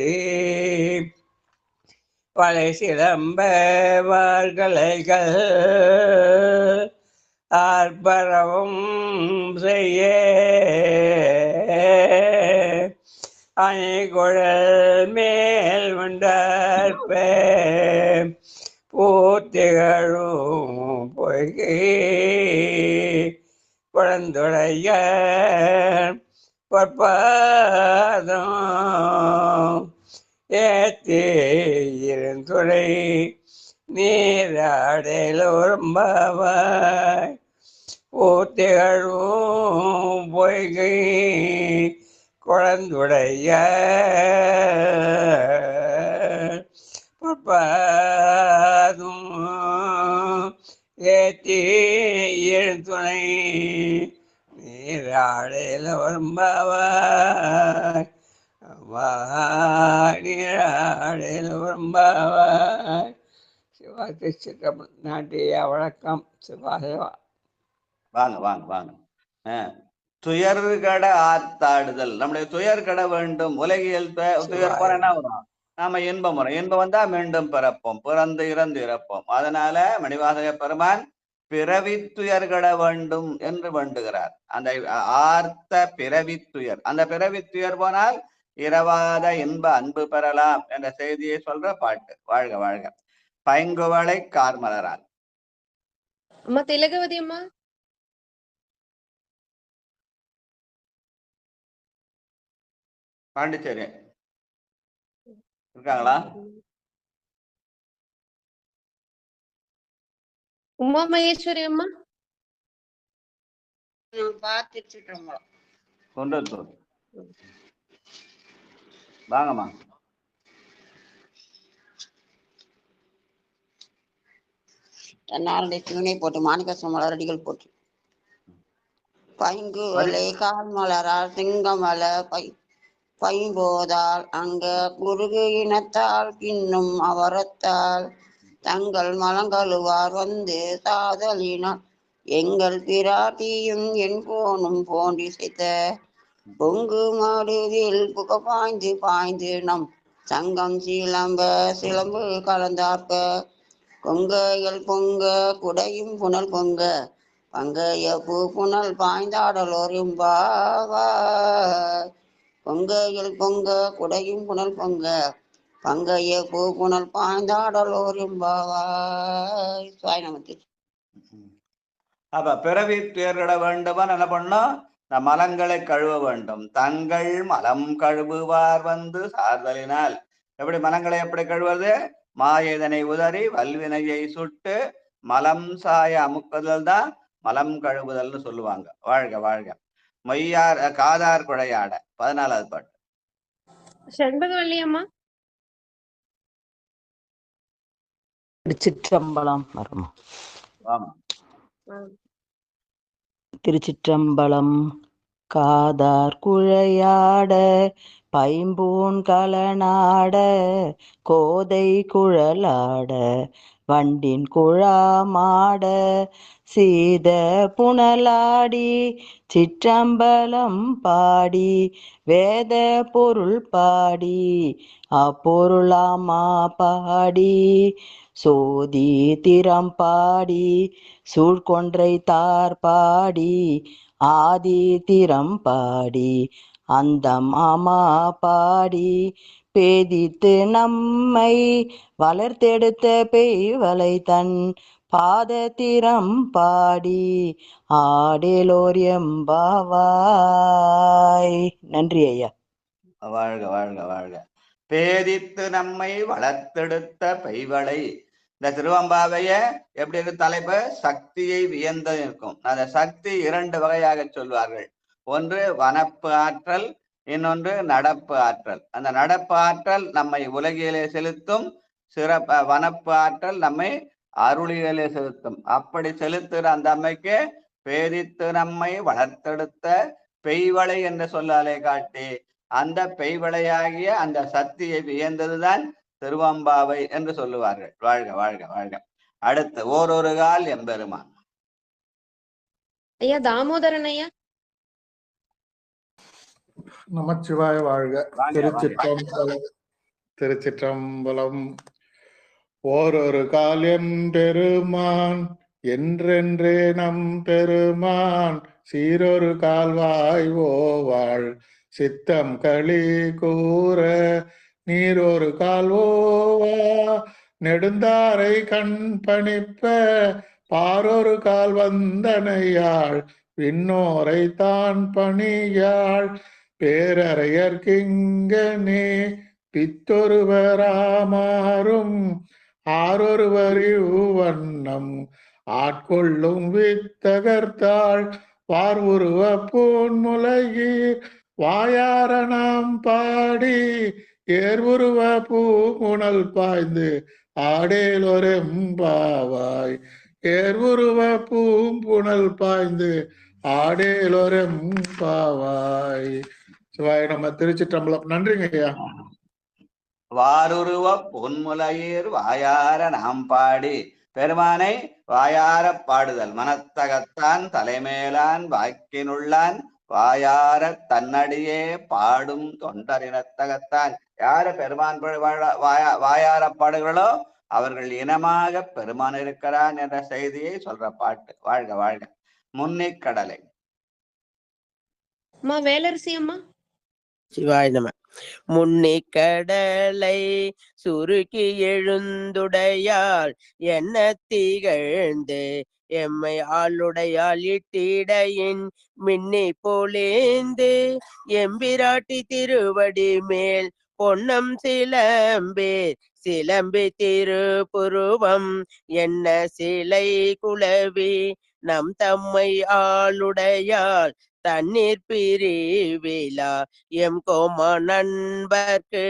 பல சிலம்பவர்களைகள் ஆர்ப்பரவும் செய்ய அணிகுழல் மேல் உண்டார்ப்ப பூத்திகளும் பொய்கை குழந்துடைய பொற்பாதம் ஏத்தி இருந்துரை நீராடலோரம்பாவாய் பூத்திகளும் பொய்கை குழந்துடைய பொற்பாதம் ஏத்தி இருந்துரை நீராடல வரும்பாவாய் நீராடல வரும்பாவாய். சிவாதி சித்தம். நாட்டிய வணக்கம். சிவாசிவா. வாங்க வாங்க வாங்க. துயர்கட ஆத்தாடுதல். நம்முடைய துயர்கட வேண்டும். உலகியல் துயர் போற என்ன வரும்? நாம இன்பம் வரும். இன்பம் வந்தா மீண்டும் பிறப்போம். பிறந்து இறந்து இறப்போம். அதனால மணிவாசக பெருமான் பிறவித்துயர்கட வேண்டும் என்று வேண்டுகிறார். அந்த ஆர்த்த பிறவித்துயர். அந்த பிறவித்துயர் போனால் இரவாத இன்ப அன்பு பெறலாம் என்ற செய்தியை சொல்ற பாட்டு. வாழ்க வாழ்க. பைங்குவளை கார்மலரால். அம்மா திலகவதி அம்மா. பாண்டிச்சேரி இருக்காங்களா? உமா மகேஸ்வரி அம்மா. பார்த்துட்டு குன்றத்தூர் வாங்கம்மா. தன்னாருடைய தூணை போட்டு மாணிக்க மலரடிகள் போட்டு பைங்கு வலை கால் மலரால் திங்கமல பைம்போதால் அங்க குருகு இனத்தால் பின்னும் அவரத்தால் தங்கள் மலங்கழுவார் வந்து சாதலினால் எங்கள் பிராட்டியும் என் போனும் போன்றிசைத்த பொங்கு மாடுவில் புக பாய்ந்து பாய்ந்து நம் சங்கம் சிலம்பு கலந்தார்க்க கொங்கைகள் பொங்க குடையும் புனல் பொங்க பங்கைய பூ புனல் பாய்ந்தாடலோர் எம்பாவாய். பொங்கையில் பொங்க குடையும் புனல் பொங்க பங்கைய பூ புனல் பாய்ந்தாடலோர் எம்பாவாய். சுவாய்நமத்தி. அப்ப பிறவி தேர்விட வேண்டுமான் என்ன பண்ணும்? இந்த மலங்களை கழுவ வேண்டும். தங்கள் மலம் கழுவுவார் வந்து சார்தலினால். எப்படி மலங்களை எப்படி கழுவது? மாயதனை உதறி வல்வினையை சுட்டு மலம் சாய அமுக்குதல் தான் மலம் கழுவுதல்னு சொல்லுவாங்க. வாழ்க வாழ்க. மொய்யார் காதார் குழையாட 14வது பாட்டு. செண்பகவல்லி அம்மா. திருச்சிற்றம்பலம் வருமா? ஆமா. திருச்சிற்றம்பலம். காதார் குழையாட பைம்பூன் கலனாட கோதை குழலாட வண்டின் குழாமாட சீத புனலாடி சிற்றம்பலம் பாடி வேத பொருள் பாடி அப்பொருளாமா பாடி சோதி திறம் பாடி சூழ்கொன்றை தார் பாடி ஆதி திறம் பாடி அந்த மாமா பாடி பேதித்து நம்மை வளர்த்தெடுத்த பெய்வலை தன் பாதத்திரம் பாடி ஆடேலோர் எம்பாவாய். நன்றி ஐயா. வாழ்க வாழ்க வாழ்க. பேதித்து நம்மை வளர்த்தெடுத்த பெய்வளை. இந்த திருவம்பாவைய எப்படி இருக்கு தலைப்பு? சக்தியை வியந்து இருக்கும். அந்த சக்தி 2 வகையாக சொல்வார்கள். ஒன்று வனப்பு ஆற்றல், இன்னொன்று நடப்பு ஆற்றல். அந்த நடப்பு ஆற்றல் நம்மை உலகிலே செலுத்தும், வனப்பு ஆற்றல் நம்மை அருளிலே செலுத்தும். அப்படி செலுத்துகிற அந்த அம்மைக்கு பேதித்து நம்மை வளர்த்தெடுத்த பெய்வளை என்று சொல்லாலே காட்டி அந்த பெய்வளையாகிய அந்த சக்தியை வியந்ததுதான் திருவம்பாவை என்று சொல்லுவார்கள். வாழ்க வாழ்க வாழ்க. அடுத்து ஓரொரு கால் எம்பெருமான். ஐயா தாமோதரன் ஐயா. நமச்சிவாய வாழ்க. திருச்சிற்றம்பலம். ஓரொரு கால் எம்பெருமான் என்றென்றே நம் பெருமான் சீரொரு கால்வாய் ஓவாள் சித்தம் களி கூற நீரொரு கால்வோவா நெடுந்தாரை கண் பணிப்ப பாரொரு கால் வந்தனையாள் விண்ணோரை தான் பணியாள் பேரறையர்கிங்கனே பித்தொருவராமாறும் ஆரொருவரிவண்ணம் ஆட்கொள்ளும் வித்தகர்த்தாள் வார் உருவ பூன்முலையீர் வாயார நாம் பாடி ஏர்வுருவ பூமுனல் பாய்ந்து ஆடேலொரெம்பாவாய். ஏர்வுருவ பூம்புணல் பாய்ந்து ஆடேலொரெம்பாவாய். சிவாய நம்ம. திருச்சிற்றம்பலம். நன்றிங்க ஐயா. வாருருவ பொன்முலையீர் வாயார நாம் பாடி. பெருமானை வாயார பாடுதல். மனத்தகத்தான் தலைமேலான் வாக்கினுள்ளான் வாயார தன்னடியே பாடும் தொண்டரினத்தகத்தான். யாரு பெருமான் வாயார பாடுகளோ அவர்கள் இனமாக பெருமான் இருக்கிறான் என்ற செய்தியை சொல்ற பாட்டு. வாழ்க வாழ்க. முன்னிக்கடலை. அம்மா வேலரசி அம்மா. சிவாய நம. முன்னிக்கடலை சுருக்கி எழுந்துடையாள் என்ன திகழ்ந்து எம்மை ஆளுடையால் இட்டிடையின் மின்னி பொலேந்து எம்பிராட்டி திருவடி மேல் பொன்னம் சிலம்பி திருப்புருவம் என்ன சிலை குளவி நம் தம்மை ஆளுடையால் தண்ணீர் பிரிவிழா எம் கோமா நண்பர்க்கு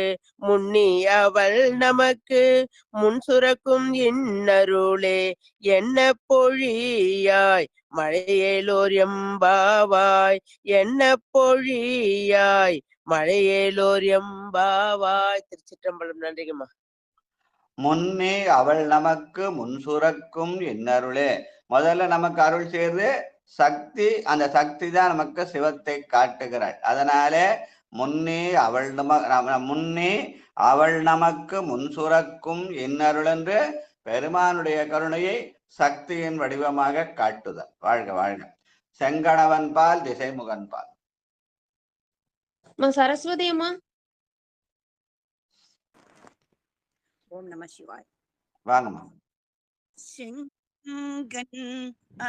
முன்னி அவள் நமக்கு முன் சுரக்கும் இன்னருளே என்ன பொழியாய் மழையேலோர் எம்பாவாய் என்ன பொழியாய் மழையேலோர் எம்பாவாய். திருச்சிற்றம்பலம். நன்றிங்கம்மா. முன்னே அவள் நமக்கு முன் சுரக்கும் இன்னருளே. முதல்ல நமக்கு அருள் செய்து சக்தி, அந்த சக்தி தான் நமக்கு சிவத்தை காட்டுகிறாள். அதனாலே முன்னே அவள் நமக்கு முன் சுரக்கும் இன்னருள் என்று பெருமானுடைய கருணையை சக்தியின் வடிவமாக காட்டுதல். வாழ்க வாழ்க. செங்கணவன் பால் திசைமுகன் பால். சரஸ்வதி அம்மா. ஓம் நம சிவாய். வாங்கம்மா. செங்கன்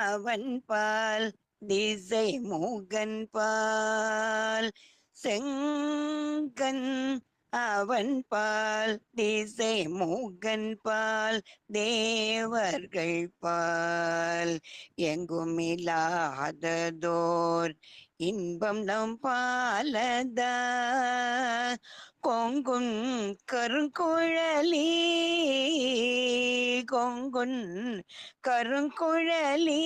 அவன் பால் திசை மூகன் பால், செங்கன் அவன் பால் திசை மூகன் பால், தேவர்கள் பால் எங்குமில்லாததோர் இன்பம் நம் பாலதா, கொங்குன் கருங்குழலி கொங்குன் கருங்குழலி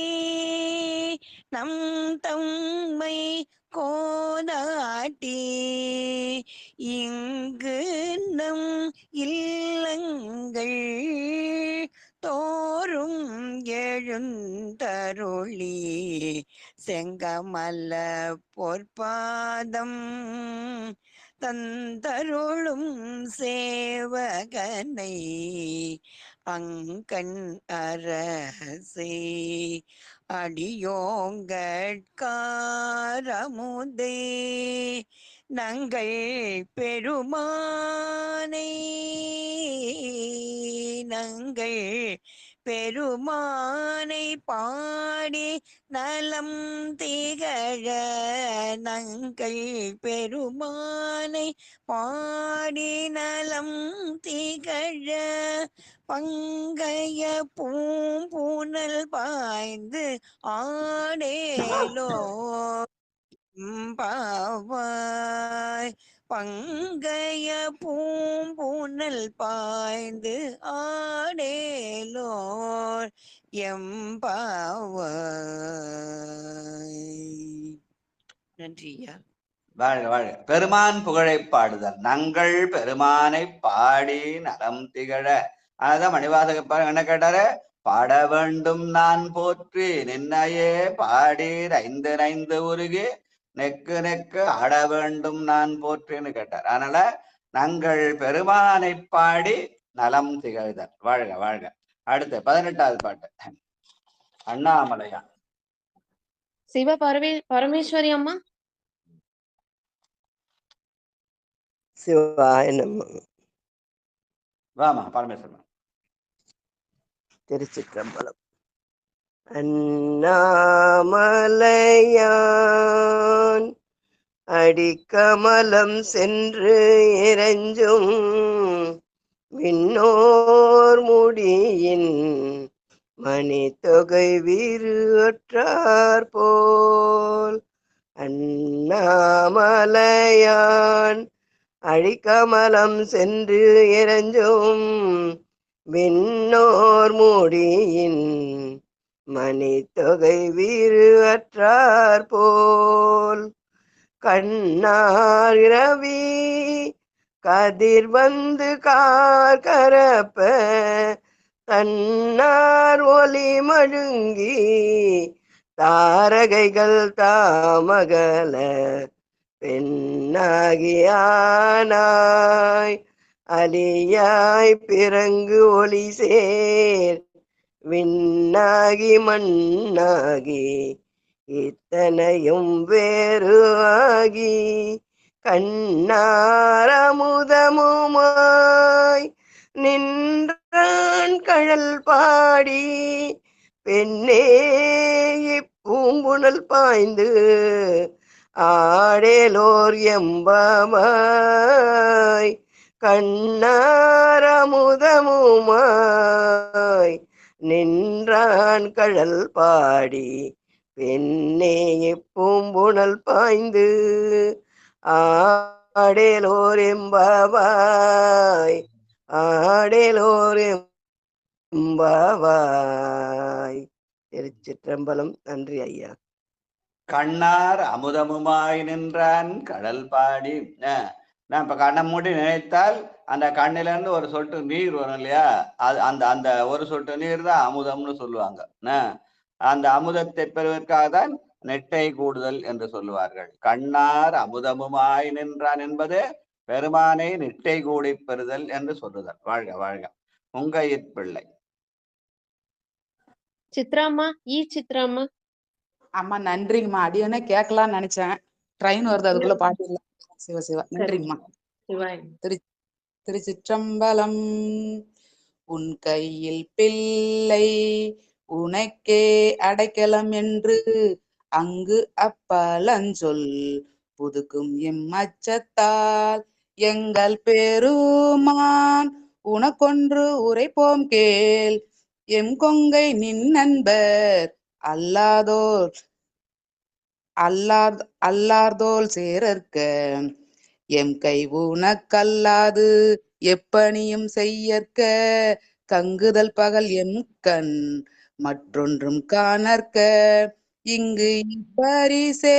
நம் தம்மை கோதாட்டி இங்கு நம் இல்லங்கள் தோறும் எழுந்தருளி செங்கமல்ல பொற்பாதம் தந்தருளும் சேவகனை அங்கண் அரசே அடியோங்கட்காரமுதே நங்கள் பெருமானை பெருமானை பாடி நலம் திகழ, நங்கள் பெருமானை பாடி நலம் திகழ, பங்கைய பூம்பூனல் பாய்ந்து ஆடேலோ பாவாய், பங்கைய பூம்பூனல் பாய்ந்து ஆடேலோர் எம்பாவாய். நன்றியா. வாழ்க வாழ்க. பெருமான் புகழை பாடுதல். நங்கள் பெருமானை பாடி நலம் திகழ. அதான் மணிவாசக என்ன கேட்டாரு? பாட வேண்டும் நான் போற்றி நின்னையே பாடி ஐந்து நைந்து உருகி நெக்கு நெக்கு ஆட வேண்டும் நான் போற்றின்னு கேட்டார். அதனால நங்கள் பெருமானை பாடி நலம் திகழ்தல். வாழ்க வாழ்க. அடுத்து 18வது பாட்டு அண்ணாமலையா. சிவ பரமேஸ்வரி அம்மா. சிவாய நம. வாமா பரமேஸ்வரன். திருச்சிற்றம்பலம். அண்ணாமலையான் அடிக்கமலம் சென்று இறைஞ்சும் விண்ணோர் முடியின் மணித்தொகை வீறு ஒற்றார் போல், அண்ணாமலையான் அடிக்கமலம் சென்று இறைஞ்சும் விண்ணோர் முடியின் மணித்தொகை வீறு அற்றார் போல், கண்ணார் இரவி கதிர் வந்து கார்கரப்ப தன்னார் ஒலி மழுங்கி தாரகைகள் தாமகல பெண்ணாகியானாய் அலியாய் பிறங்கு ஒளி சேர் விண்ணாகி மண்ணாகி இத்தனையும் வேறு ஆகி கண்ணாரமுதமுமாய் நின்றான் கழல் பாடி பெண்ணே இப்பூம்புணல் பாய்ந்து ஆடேலோர் எம்பமாய் கண்ணாரமுதமுமாய் நின்றான் கழல் பாடி பெண்ணே பூம்புணல் பாய்ந்து ஆடேலோர் எம்பாவாய் ஆடேலோர் எம்பாவாய். திருச்சிற்றம்பலம். நன்றி ஐயா. கண்ணார் அமுதமுமாய் நின்றான் கடல் பாடி. நான் இப்ப கண்ணை மூடி நினைத்தால் அந்த கண்ணில இருந்து ஒரு சொட்டு நீர் வரும் இல்லையா, அது அந்த அந்த ஒரு சொட்டு நீர் தான் அமுதம்னு சொல்லுவாங்க. அந்த அமுதத்தை பெறுவதற்காக தான் நெட்டை கூடுதல் என்று சொல்லுவார்கள். கண்ணார் அமுதமுமாய் நின்றான் என்பது பெருமானை நெட்டை கூடி பெறுதல் என்று சொல்லுதல். வாழ்க வாழ்க. உங்கையிற் பிள்ளை. சித்ராம்மா, சித்ராம்மா. அம்மா நன்றிங்கம்மா. அடியோனே கேட்கலாம்னு நினைச்சேன், ட்ரெயின் வருது, அதுக்குள்ள பாட்டு இல்ல. சிவ சிவா. நன்றிங்கம்மா. திருச்சிற்றம்பலம். உன் கையில் பிள்ளை உனக்கே அடைக்கலம் என்று அங்கு அப்பலஞ்சொல் புதுக்கும் எம்மச்சத்தால் எங்கள் பெருமான் உனக்கொன்று உரைப்போம் கேள். எம் கொங்கை நின் நண்பர் அல்லார்தோல் சேரற்க எம் கை உனக்கல்லாது எப்பணியும் செய்யற்க கங்குதல் பகல் எம் கண் மற்றொன்றும் காணற்க இங்கு இப்பரிசே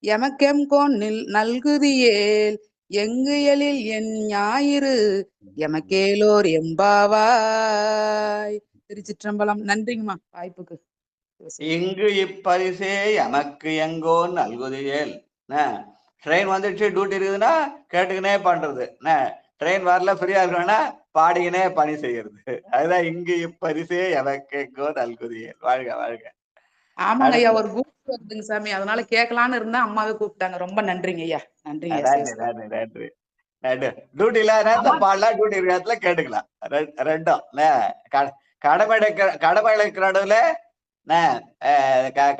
எமக்கெம் கோன்னில் நல்குதியேல் எங்கு எழில் என் ஞாயிறு எமக்கேலோர் எம்பாவாய். திருச்சிற்றம்பலம். நன்றிங்கம்மா வாய்ப்புக்கு. இங்கு இப்பரிசே எமக்கு எங்கோ நல்குதியேல். ட்ரெயின் வந்துடுச்சு, டியூட்டி இருக்குதுன்னா கேட்டுக்கினே பண்றது. ட்ரெயின் வரல, ஃப்ரீயா இருக்கணும்னா பாடிக்கினே பணி செய்யறது. அதுதான் இங்கு இப்பரிசே எமக்கு எங்கோ நல்குதியேல். வாழ்க வாழ்க. ஆமாங்க ஐயா, ஒரு கூப்பிட்டு வருதுங்க சாமி, அதனால கேட்கலான்னு இருந்தா அம்மாவே கூப்பிட்டாங்க. ரொம்ப நன்றிங்க ஐயா. நன்றிங்க. நன்றி நன்றி நன்றி. டியூட்டில நேரத்துல பாடலாம், டியூட்டி நேரத்துல கேட்டுக்கலாம். ரெண்டும் கடமை நடுவுல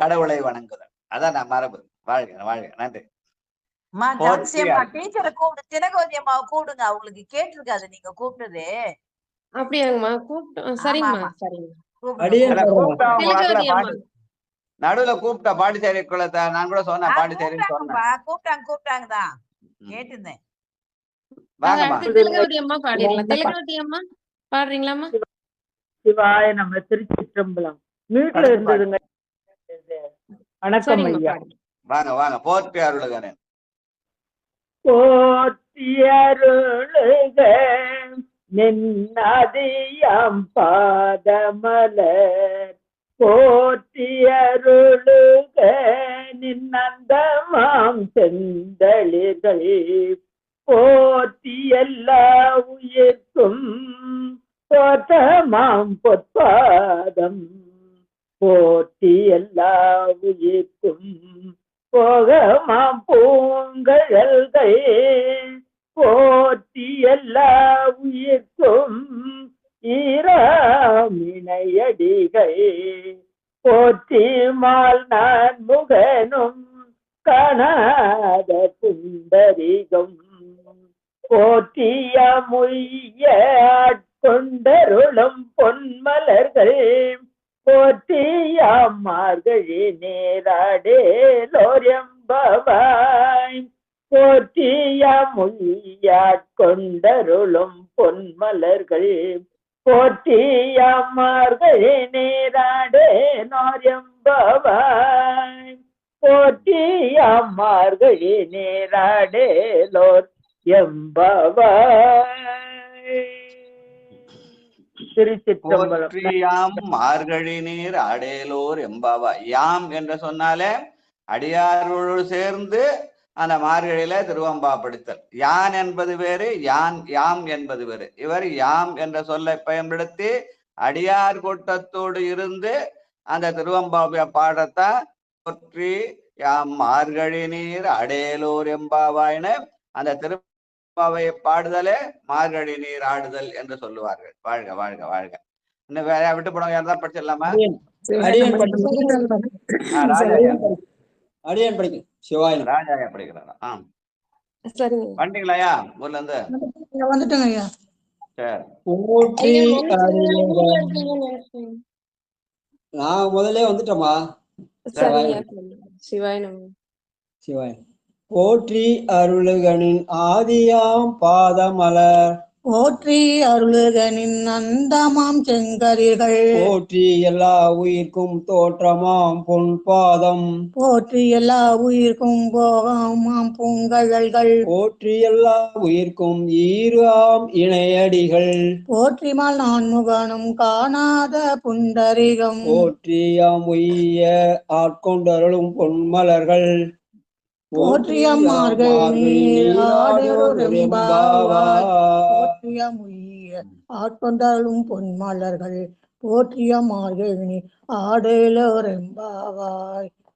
கடவுளை வணங்குதல். அதான் நான் மரபு. வாழ்க வாழ்க. நன்றி. டீச்சரை கூப்பிடு, திலகவதி அம்மாவை கூப்பிடுங்க, அவங்களுக்கு கேட்டிருக்காது நீங்க கூப்பிட்டது. அப்படியாங்கம்மா? கூப்பிட்டோம். சரிங்கம்மா, சரிங்க. நடுவுல கூப்பிட்டா பாண்டிச்சேரி குளத்தை நான் கூட சொன்னேன். பாண்டிச்சேரின்னு சொன்னேன். கூப்பிட்டாங்க தான் கேட்டிருந்தேன். திலகவதி அம்மா பாடிடலாம். திலகவதி அம்மா பாடுறீங்களாம்மா? சிவாய நம்ம. திருச்சிற்றம்பலம். வீட்டுல இருந்ததுங்க. வணக்கம் ஐயா. வாங்க வாங்க. போற்றி அருளுக. போற்றி அருளுக நின்னதியம் பாதமலர். போற்றி அருளுக நின்னந்தமாம் செந்தளிர்கள். போற்றி எல்லா உயிர்க்கும் போற்றமாம் பொற்பாதம். போற்றி எல்லா உயிர்க்கும் போகமாம் பூங்கழல்கள். போற்றி எல்லா உயிர்க்கும் ஈராமிணையடிகள். போற்றி மால் நான் முகனும் காணாத சுந்தரிகம். போற்றிய முய்ய ஆட்கொண்டருளும் பொன்மலர்கள். போற்றிய மார்கழி நேராடேலோர் எம்பாவாய். போற்றிய முய்யாட்கொண்டருளும் பொன்மலர்கள். போற்றிய மார்கழி நேராடேலோர் எம்பாவாய். போற்றிய மார்கழி நேராடேலோர் எம்பாவாய். திருச்சிற்றம்பலம். மார்கழி நீர் ஆடேலோர் எம்பாவா. யாம் என்று சொன்னாலே அடியாரோடு சேர்ந்து அந்த மார்கழியில திருவம்பா படுத்தல். யான் என்பது வேறு, யாம் என்பது வேறு. இவர் யாம் என்ற சொல்லை பயன்படுத்தி அடியார் கூட்டத்தோடு இருந்து அந்த திருவம்பாவை பாடத்தான் போற்றி யாம் மார்கழி நீர் அடேலோர் எம்பாவாயின்னு அந்த திருப்பாவையை பாடுதலே மார்கழி நீர் ஆடுதல் என்று சொல்லுவார்கள். வாழ்க வாழ்க வாழ்க. இன்னும் வேற விட்டு போனவங்க யாரா படிச்சிடலாமா? அடியன் படிக்கும். சிவாயில ராஜாயா படிக்கிறாரா? வந்துட்டீங்களா ஊர்ல இருந்து? வந்துட்டோங்க ஐயா. சரி போற்றி ஐயா மன்னிச்சிடுங்க, அருளுக. ஊர்ல இருக்கீங்கன்னு நினைச்சேன். நான் முதல்ல வந்துட்டேமா. சரிங்கய்யா, சொல்லுங்க. சிவாய நம. சிவாய். போற்றி அருளுகனின் ஆதியாம் பாதமலர் போற்றி அருளுகனின் அந்தமாம் செங்கரிகள் போற்றி எல்லா உயிர்க்கும் தோற்றமாம் பொன்பாதம் போற்றி எல்லா உயிர்க்கும் போகமாம் பூங்கழல்கள் போற்றி எல்லா உயிர்க்கும் ஈராம் இணையடிகள் போற்றிமால் நான் முகனும் காணாத புண்டரிகம் போற்றியாம் உய்ய ஆட்கொண்டருளும் பொன்மலர்கள் போற்றியம்மார்கள் போற்றியமுய்ய ஆட்கொண்டாலும் பொன்மலர்கள் போற்றியம்மார்கள் நீ ஆடலோரெம்பாவாய்.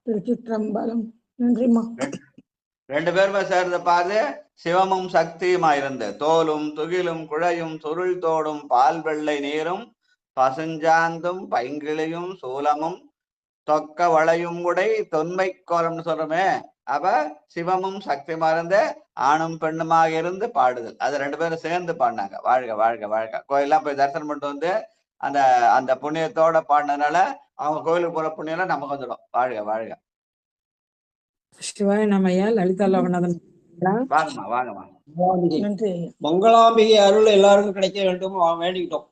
திருச்சிற்றம்பலம். நன்றிம்மா. ரெண்டு பேருமே சேர்ந்த பாது சிவமும் சக்தியுமா இருந்து தோலும் துகிலும் குழையும் சுருள் தோடும் பால் வெள்ளை நீரும் பசுஞ்சாந்தும் பைங்கிளியும் சூலமும் தொக்க வளையும் உடை தொன்மை கோலம்னு சொல்றோமே. அப்ப சிவமும் சக்தியுமா இருந்து ஆணும் பெண்ணுமாக இருந்து பாடுதல். அது ரெண்டு பேரும் சேர்ந்து பாடினாங்க. வாழ்க வாழ்க வாழ்க. கோயிலெல்லாம் போய் தரிசனம் பண்ணிட்டு வந்து அந்த அந்த புண்ணியத்தோட பாடினதுனால அவங்க கோயிலுக்கு போற புண்ணியம் நமக்கு வந்துடும். வாழ்க வாழ்க. சிவாய நமயா. லலிதா லோகநாதன். வாங்கம்மா வாங்கம்மா. நன்றி. மங்களாம்பிகை அருள் எல்லாருக்கும் கிடைக்க வேண்டும் வேண்டிக்கிட்டோம்.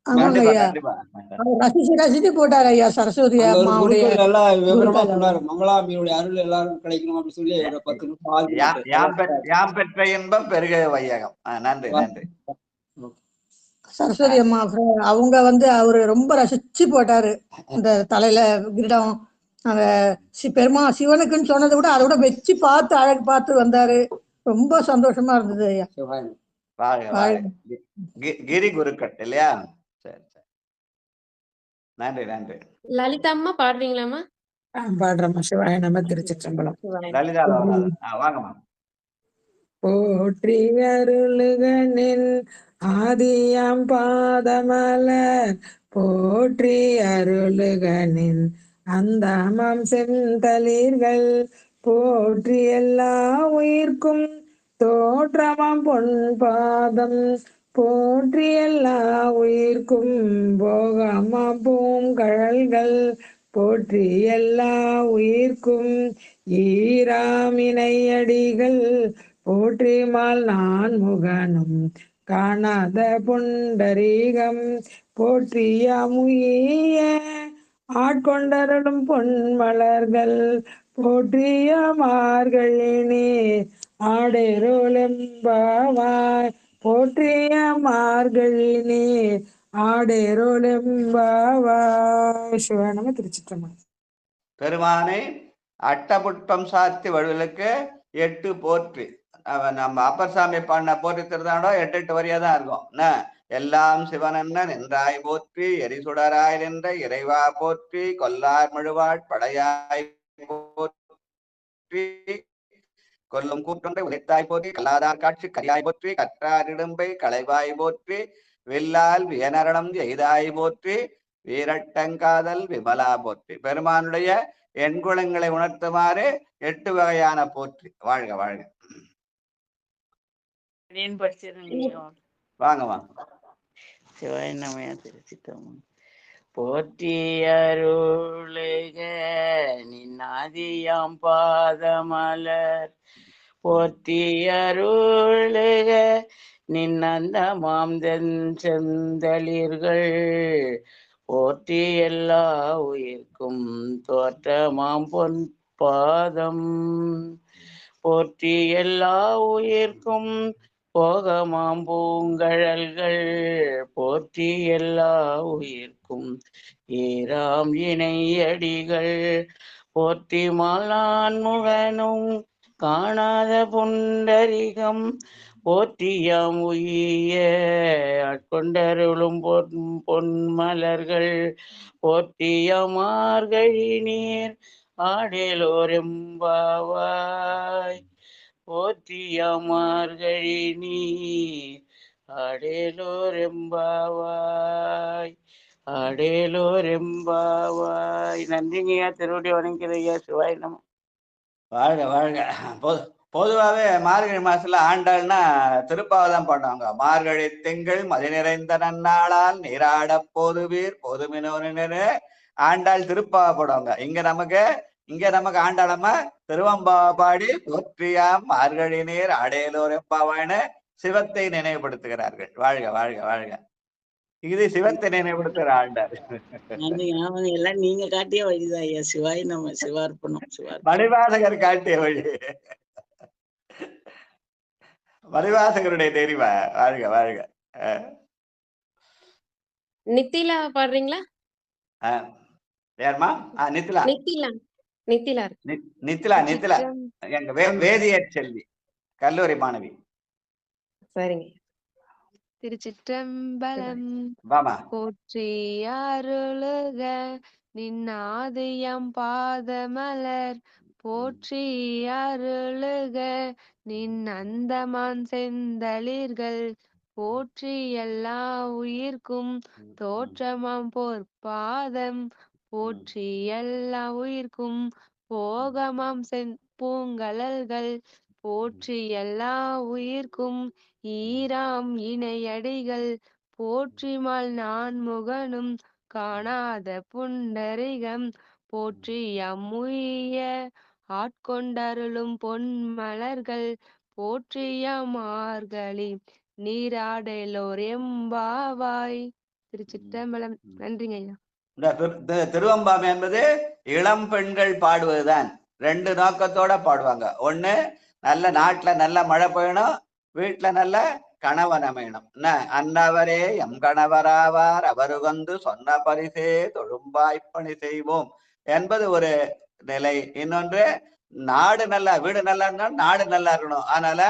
ஆமாங்க ஐயா. ரசிச்சு ரசிச்சு போட்டாரு ஐயா சரஸ்வதி அம்மாவுடைய எல்லாம் விவரமா சொன்னாரு. மங்களாம்பியுடைய அருள் எல்லாரும் கிடைக்கணும் அப்படின்னு சொல்லி ஒரு 10 நிமிஷம் யாம் பெற்ற இன்பம் பெருக வையகம். நன்றி நன்றி. சரஸ்வதி அம்மா அவங்க அவரு ரொம்ப ரசிச்சு போட்டாரு. இந்த தலையில கிரீடம் அந்த சிவனுக்குன்னு சொன்னதை விட அதை விட வச்சு பார்த்து அழகு பார்த்து வந்தாரு. ரொம்ப சந்தோஷமா இருந்தது ஐயா. கிரி குருக்கட் இல்லையா? சரி சரி. நன்றி நன்றி. லலிதா அம்மா பாடுறீங்களாமா? பாடுறோம்மா. சிவாய நம. திருச்சிற்றம்பலம். லலிதா வாங்கம்மா. போற்றி அருளுகனின் ஆதியாம் பாதமலர் போற்றி அருளுகனின் அந்தமாம் செந்தளிர்கள் போற்றி எல்லா உயிர்க்கும் தோற்றமாம் பொன்பாதம் போற்றி எல்லா உயிர்க்கும் போகமாம் பூங்கழல்கள் போற்றி எல்லா உயிர்க்கும் ஈராமினையடிகள் போற்றிமால் நான் முகனும் காணாத புண்டரீகம் போற்றியமுய்ய ஆட்கொண்டருளும் பொன்மலர்கள் போற்றிய மார்கழினே ஆடேரோலெம்பாவாய் போற்றிய மார்கழினே ஆடேரோலெம்பாவாய். சிவானம. திருச்சிற்றம்பலம். பெருமானை அட்டபுட்பம் சாத்தி வழுவலுக்கு 8 போற்றி. நம்ம அப்பர் சாமி பாடின போற்றி திருந்தாண்டோ 8 வரியா தான் இருக்கும். எல்லாம் சிவனென்ன நின்றாய் போற்றி எரிசுடராய் நின்ற இறைவா போற்றி கொல்லார் மழுவாட் படையாய் போற்றி கொல்லும் கூற்றொன்றை உழைத்தாய் போற்றி கல்லாதார் காட்சி கரியாய் போற்றி கற்றாரிடும்பை களைவாய் போற்றி வில்லால் வியனரணம் எய்தாய் போற்றி வீரட்டங்காதல் விமலா போற்றி. பெருமானுடைய எண்குளங்களை உணர்த்துமாறு 8 வகையான போற்றி. வாழ்க வாழ்க. வாங்க வாங்க. சிவாய நமய. திருச்சிற்றம்பலம். போற்றி அருளுக நின்னாதியாம் பாதமலர் போற்றி அருளுக நின்னந்தமாம் செந்தளிர்கள் போற்றி எல்லா உயிர்க்கும் தோற்றமாம் பொன்பாதம் போற்றி எல்லா உயிர்க்கும் போகமாம் பூங்கழல்கள் போற்றி எல்லா உயிர்க்கும் ஈராம் இணையடிகள் போற்றி மாலான் முகனும் காணாத புண்டரிகம் போற்றியாம் உய்ய ஆட்கொண்டருளும் பொன்மலர்கள் போற்றிய மார்கழி நீர் ஆடேலோரெம்பாவாய் போற்றிய மார்கழி நீர் ஆடேலோரெம்பாவாய் ஆடேலோரெம்பாவாய். நன்றிங்கய்யா. திருவடி வணங்கிறையா. சிவாய் நம. வாழ்க வாழ்க. பொதுவாகவே மார்கழி மாசத்துல ஆண்டாள்னா திருப்பாவை தான் பாடுவாங்க. மார்கழி திங்கள் மதி நிறைந்த நன்னாளால் நீராட போதுவீர் போதுமினோன்னு ஆண்டாள் திருப்பாவை பாடுவாங்க. இங்க நமக்கு ஆண்டாளம்மா திருவம்பாவை பாடி போற்றியாம் மார்கழி நீர் ஆடையலோர் எம்பாவான்னு சிவத்தை நினைவுபடுத்துகிறார்கள். வாழ்க வாழ்க வாழ்க. இது சிவத்தை நினைவுபடுத்துகிற ஆண்டாள். ஆமாங்க, எல்லாம் நீங்க காட்டிய வழிதான் ஐயா. சிவாய் நம்ம சிவார்ப்பணம் சிவார்ப்பணம். மணிவாசகர் காட்டிய வழி, மணிவாசகருடைய தெரிவா. வாழ்க வாழ்க. நித்திலா பாடுறீங்களா? யாருமா? நித்திலா நித்திலா நித்திலா நித்திலா நித்திலா எங்க வேதியர் செல்வி, கல்லூரி மாணவி. சரிங்க. திருச்சிற்றம்பலம். வாமா. போற்றி அருளுக நின்னாதியம் பாதமலர் போற்றி அருளுக நின் அந்தமான் செந்தளிர்கள் போற்றி எல்லா உயிர்க்கும் தோற்றமாம் பொற்பாதம் போற்றி எல்லா உயிர்க்கும் போகமாம் பூங்கலல்கள் போற்றி எல்லா உயிர்க்கும் ஈராம் இணையடிகள் போற்றிமால் நான் முகனும் காணாத புண்டரிகம் போற்றி அம்முய ஆட்கொண்டருளும் பொன்மலர்கள் போற்றிய மார்கழி நீராடலோர் எம்பாவாய். திருச்சிற்றம்பலம். நன்றிங்க ஐயா. இந்த திருவம்பாவை என்பது இளம் பெண்கள் பாடுவதுதான். 2 நோக்கத்தோட பாடுவாங்க. ஒண்ணு, நல்ல நாட்டுல நல்ல மழை பெய்யணும், வீட்டுல நல்ல கணவன் அமையணும். அன்னவரே எம் கணவராவார் அவருகந்து சொன்ன பரிசே தொழும்பாய்ப்பணி செய்வோம் என்பது ஒரு நிலை. இன்னொன்று, நாடு நல்லா, வீடு நல்லா இருந்தாலும் நாடு நல்லா இருக்கணும். அதனால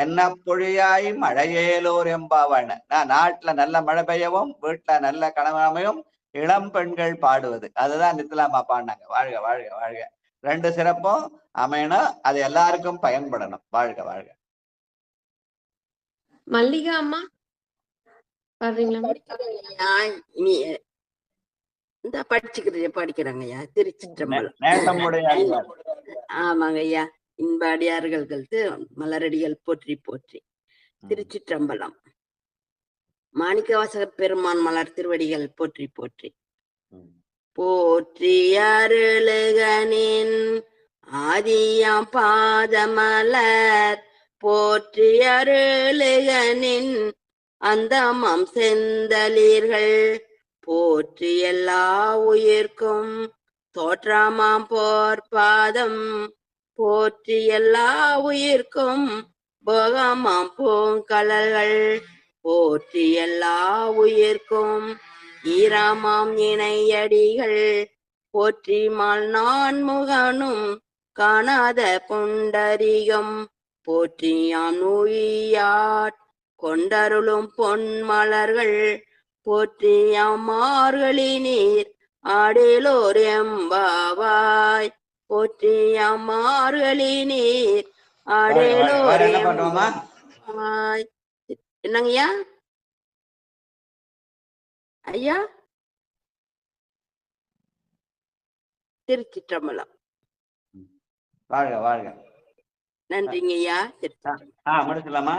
என்ன பொழியாய் மழையேலோர் எம்பாவான்னு நாட்டுல நல்ல மழை பெய்யவும் வீட்டுல நல்ல கணவன் அமையும் இளம் பெண்கள் பாடுவது. அதுதான் நித்திலாமா பாடினாங்க. வாழ்க வாழ்க வாழ்க. 2 சிறப்பும் அமையணும், அது எல்லாருக்கும் பயன்படணும். வாழ்க வாழ்க. மல்லிகா அம்மா பாடுறீங்களா? இந்த படிக்கிறாங்க ஐயா. திருச்சிற்றம்பலம். ஆமாங்க ஐயா. இன்ப அடியார்களுக்கு மலரடிகள் போற்றி போற்றி. திருச்சிற்றம்பலம். மாணிக்கவாசகர் பெருமான் மலர் திருவடிகள் போற்றி போற்றி. போற்றி அருளுகனின் ஆதியாம் பாதமலர் போற்றி அருளுகனின் அந்தமாம் செந்தளிர்கள் போற்றி எல்லா உயிர்க்கும் தோற்றமாம் போர்பாதம் போற்றி எல்லா உயிர்க்கும் போகமாம் பூங்கலல்கள் போற்றி எல்லா உயிர்க்கும் ஈராமாம் இணையடிகள் போற்றிமால் நான் முகனும் காணாத புண்டரிகம் போற்றியாம் நூயாட் கொண்டருளும் பொன்மலர்கள் போற்றியாம் மார்கழி நீர் ஆடலோர் எம்பாவாய் போற்றியாம் மார்கழி நீர் ஆடலோர் எம்பாவாய். என்னங்கய்யா ஐயா? திருச்சிற்றம்பலம். வாழ்க வாழ்க. நன்றிங்க ஐயா. முடிச்சலாமா?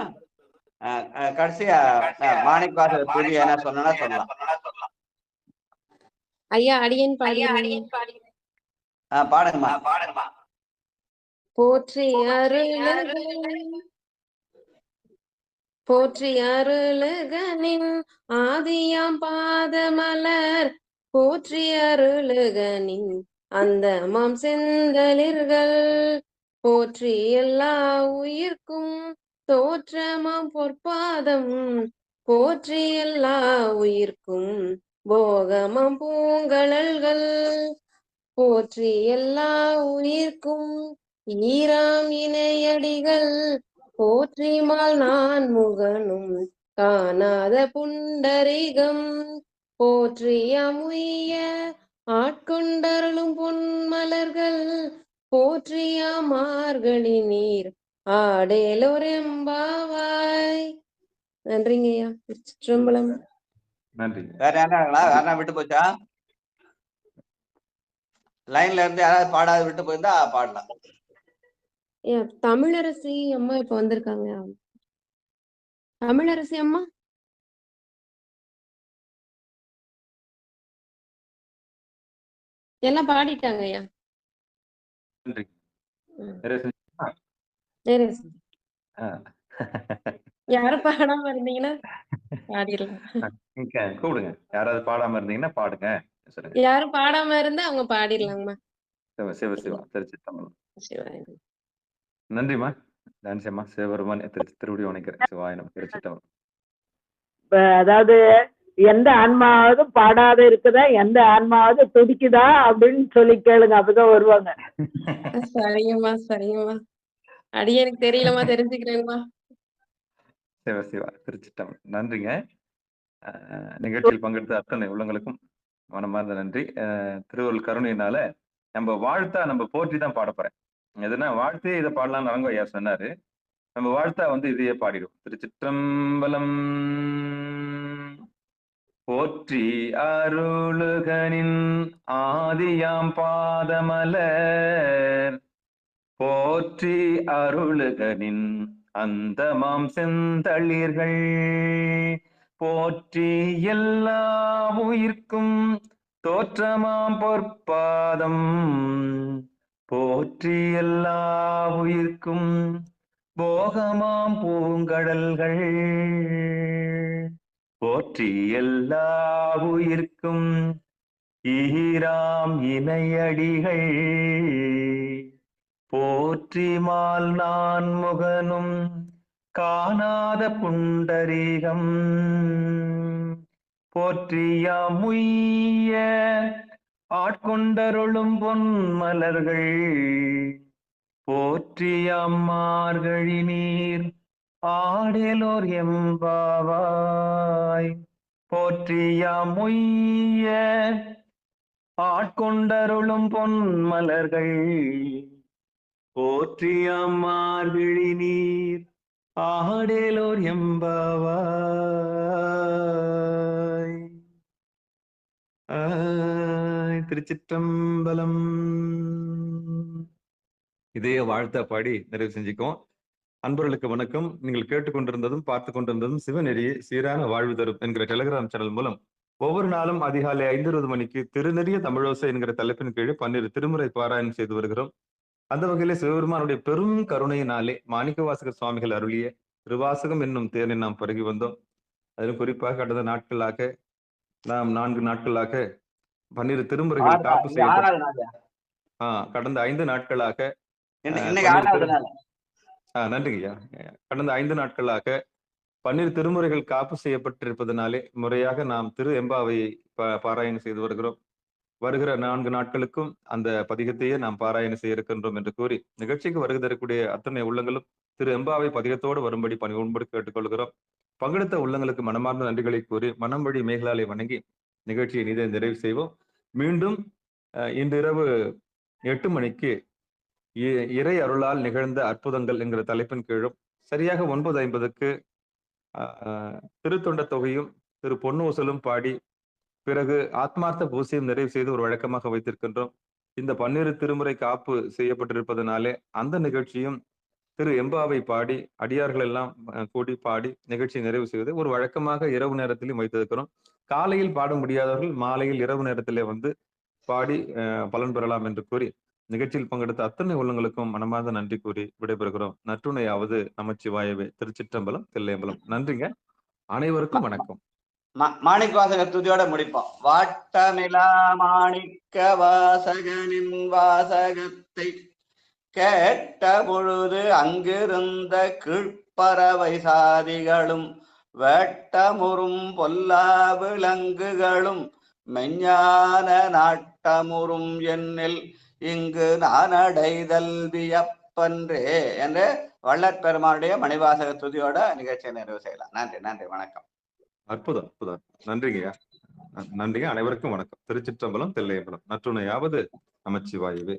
கடைசியா மாணிக்கவாசகர் புதி என்ன சொன்னா சொல்லலாம். ஐயா அடியேன் பாடுங்கம்மா. போற்றி அருளுகனின் ஆதியாம் பாதமலர் போற்றி அருளுகனின் அந்தமாம் செந்தளிர்கள் போற்றி எல்லா உயிர்க்கும் தோற்றமாம் பொற்பாதம் போற்றி எல்லா உயிர்க்கும் போகமாம் பூங்கலல்கள் போற்றி எல்லா உயிர்க்கும் ஈராம் இணையடிகள் போற்றிமால் நான் முகனும் காணாத புண்டரிகம் போற்றியாமுய்ய ஆட்கொண்டருளும் பொன்மலர்கள் போற்றியா மார்கழி நீர் ஆடேலோர் எம்பாவாய். நன்றிங்க ஐயா. திருச்சிற்றம்பலம். நன்றி. வேற யாரா விட்டு போச்சா? லைன்ல இருந்து யாராவது பாடாது விட்டு போயிருந்தா பாடலாம். தமிழரசி அம்மா இப்ப வந்திருக்காங்க. தமிழரசி அம்மா எல்லாம் பாடிட்டாங்க ஐயா. நன்றி. ம். நிறைய செஞ்சீங்களா? நிறைய செஞ்சு. ஆ. யாரும் பாடாம இருந்தீங்கன்னா பாடிடலாம். நீங்க கூப்பிடுங்க. யாராவது பாடாம இருந்தீங்கன்னா பாடுங்க. சொல்லுங்க. யாரும் பாடாம இருந்தா அவங்க பாடிடலாங்கம்மா. சிவ சிவ சிவா திருச்சிற்றம்பலம். சிவாய. நன்றிம்மா. டான்சியம்மா சிவபெருமான் திருவடி வணக்கிறேன். சிவாய நம. திருச்சிற்றம்பலம். அதாவது எந்த ஆன்மாவது பாடாத இருக்குதா, எந்த ஆன்மாவது துடிக்குதா அப்படின்னு சொல்லி கேளுங்க, அப்பதான் வருவாங்க. சரிங்கம்மா சரிங்கம்மா. அடியேனுக்கு தெரியலம்மா, தெரிஞ்சுக்கிறேங்கம்மா. சிவ சிவா திருச்சிற்றம்பலம். நன்றிங்க. நிகழ்ச்சியில் பங்கெடுத்த அத்தனை உள்ளங்களுக்கும் மனமார்ந்த நன்றி. திருவருள் கருணையினால நம்ம வாழ்த்தா நம்ம போற்றி தான் பாட போறேன். எதுனா வாழ்த்தே இதை பாடலாம்னு அரங்க ஐயா சொன்னாரு. நம்ம வாழ்த்தா இதையே பாடிடும். திருச்சிற்றம்பலம். போற்றி அருளுகனின் ஆதியாம் பாதமலர், போற்றி அருளுகனின் அந்தமாம் செந்தளிர்கள், போற்றி எல்லா உயிர்க்கும் தோற்றமாம் பொற்பாதம், போற்றி எல்லா உயிர்க்கும் போகமாம் பூங்கடல்கள், போற்றி எல்லா உயிர்க்கும் ஈராம் இணையடிகள், போற்றி மால் நான் முகனும் காணாத புண்டரீகம், போற்றியாம் உய்ய ஆட்கொண்டருளும் பொன்மலர்கள், போற்றியாம் மார்கழி நீர் ஆடலோர் எம்பாவாய், போற்றியாம் உய்ய ஆட்கொண்டருளும் பொன்மலர்கள், போற்றியாம் மார்கழி நீர் ஆடலோர் எம்பாவாய். திருச்சிற்றம்பலம். இதையே வாழ்த்தா பாடி நிறைவு செஞ்சுக்குவோம். அன்பர்களுக்கு வணக்கம். நீங்கள் கேட்டுக்கொண்டிருந்ததும் பார்த்து கொண்டிருந்ததும் சிவநெறியை சீரான வாழ்வு தரும் என்கிற டெலிகிராம் சேனல் மூலம் ஒவ்வொரு நாளும் அதிகாலை 5:20 மணிக்கு திருநெறிய தமிழோசை என்கிற தலைப்பின் கீழே 12 திருமுறை பாராயணம் செய்து வருகிறோம். அந்த வகையிலே சிவபெருமானுடைய பெரும் கருணையினாலே மாணிக்கவாசகர் சுவாமிகள் அருளிய திருவாசகம் என்னும் தேனை நாம் பருகி வந்தோம். அதிலும் குறிப்பாக கடந்த நாட்களாக நாம் 4 நாட்களாக 12 திருமுறைகள் காப்பு செய்யப்பட்ட கடந்த 5 நாட்களாக நன்றிங்கய்யா. கடந்த 5 நாட்களாக 12 திருமுறைகள் காப்பு செய்யப்பட்டிருப்பதனாலே முறையாக நாம் திரு எம்பாவையை பாராயணம் செய்து வருகிறோம். வருகிற 4 நாட்களுக்கும் அந்த பதிகத்தையே நாம் பாராயணம் செய்ய இருக்கின்றோம் என்று கூறி நிகழ்ச்சிக்கு வருகை தரக்கூடிய அத்தனை உள்ளங்களும் திரு எம்பாவை பதிகத்தோடு வரும்படி பணிவோடு கேட்டுக்கொள்கிறோம். பங்கெடுத்த உள்ளங்களுக்கு மனமார்ந்த நன்றிகளை கூறி மனம் வழி மேகலாலை வணங்கி நிகழ்ச்சியை நிறைவு செய்வோம். மீண்டும் இன்று இரவு 8 மணிக்கு இறை அருளால் நிகழ்ந்த அற்புதங்கள் என்கிற தலைப்பின் கீழும் சரியாக 9:50க்கு திருத்தொண்ட தொகையும் திரு பொன்னூசலும் பாடி பிறகு ஆத்மார்த்த பூசியம் நிறைவு செய்து ஒரு வழக்கமாக வைத்திருக்கின்றோம். இந்த 12 திருமுறை காப்பு செய்யப்பட்டிருப்பதனாலே அந்த நிகழ்ச்சியும் திரு எம்பாவை பாடி அடியார்கள் எல்லாம் கூடி பாடி நிகழ்ச்சியை நிறைவு செய்வது ஒரு வழக்கமாக இரவு நேரத்திலும் வைத்திருக்கிறோம். காலையில் பாட முடியாதவர்கள் மாலையில் இரவு நேரத்திலே பாடி பலன் பெறலாம் என்று கூறி நிகழ்ச்சியில் பங்கெடுத்த அத்தனை உள்ளங்களுக்கும் மனமார்ந்த நன்றி கூறி விடைபெறுகிறோம். நற்றுணையாவது நமச்சிவாயவே. திருச்சிற்றம்பலம், தில்லையம்பலம். நன்றிங்க. அனைவருக்கும் வணக்கம். மாணிக்க வாசகர் துதியோட முடிப்போம். வாட்டமிலா மாணிக்க வாசகனின் வாசகத்தை கேட்ட பொழுது அங்கிருந்த கீழ்ப்பறவை சாதிகளும் வேட்டமுறும் பொல்லா விலங்குகளும் மெஞ்ஞான நாட்டமுறும் என்னில் இங்கு நான் அடைதல் வியப்பன்றே என்று வள்ளற் பெருமானுடைய மணிவாசக துதியோட நிகழ்ச்சியை நிறைவு செய்யலாம். நன்றி, நன்றி, வணக்கம். அற்புதம், அற்புதம். நன்றிங்கய்யா. நன்றிங்க. அனைவருக்கும் வணக்கம். திருச்சிற்றம்பலம், தில்லையம்பலம். நற்றுணையாவது நமச்சிவாயவே.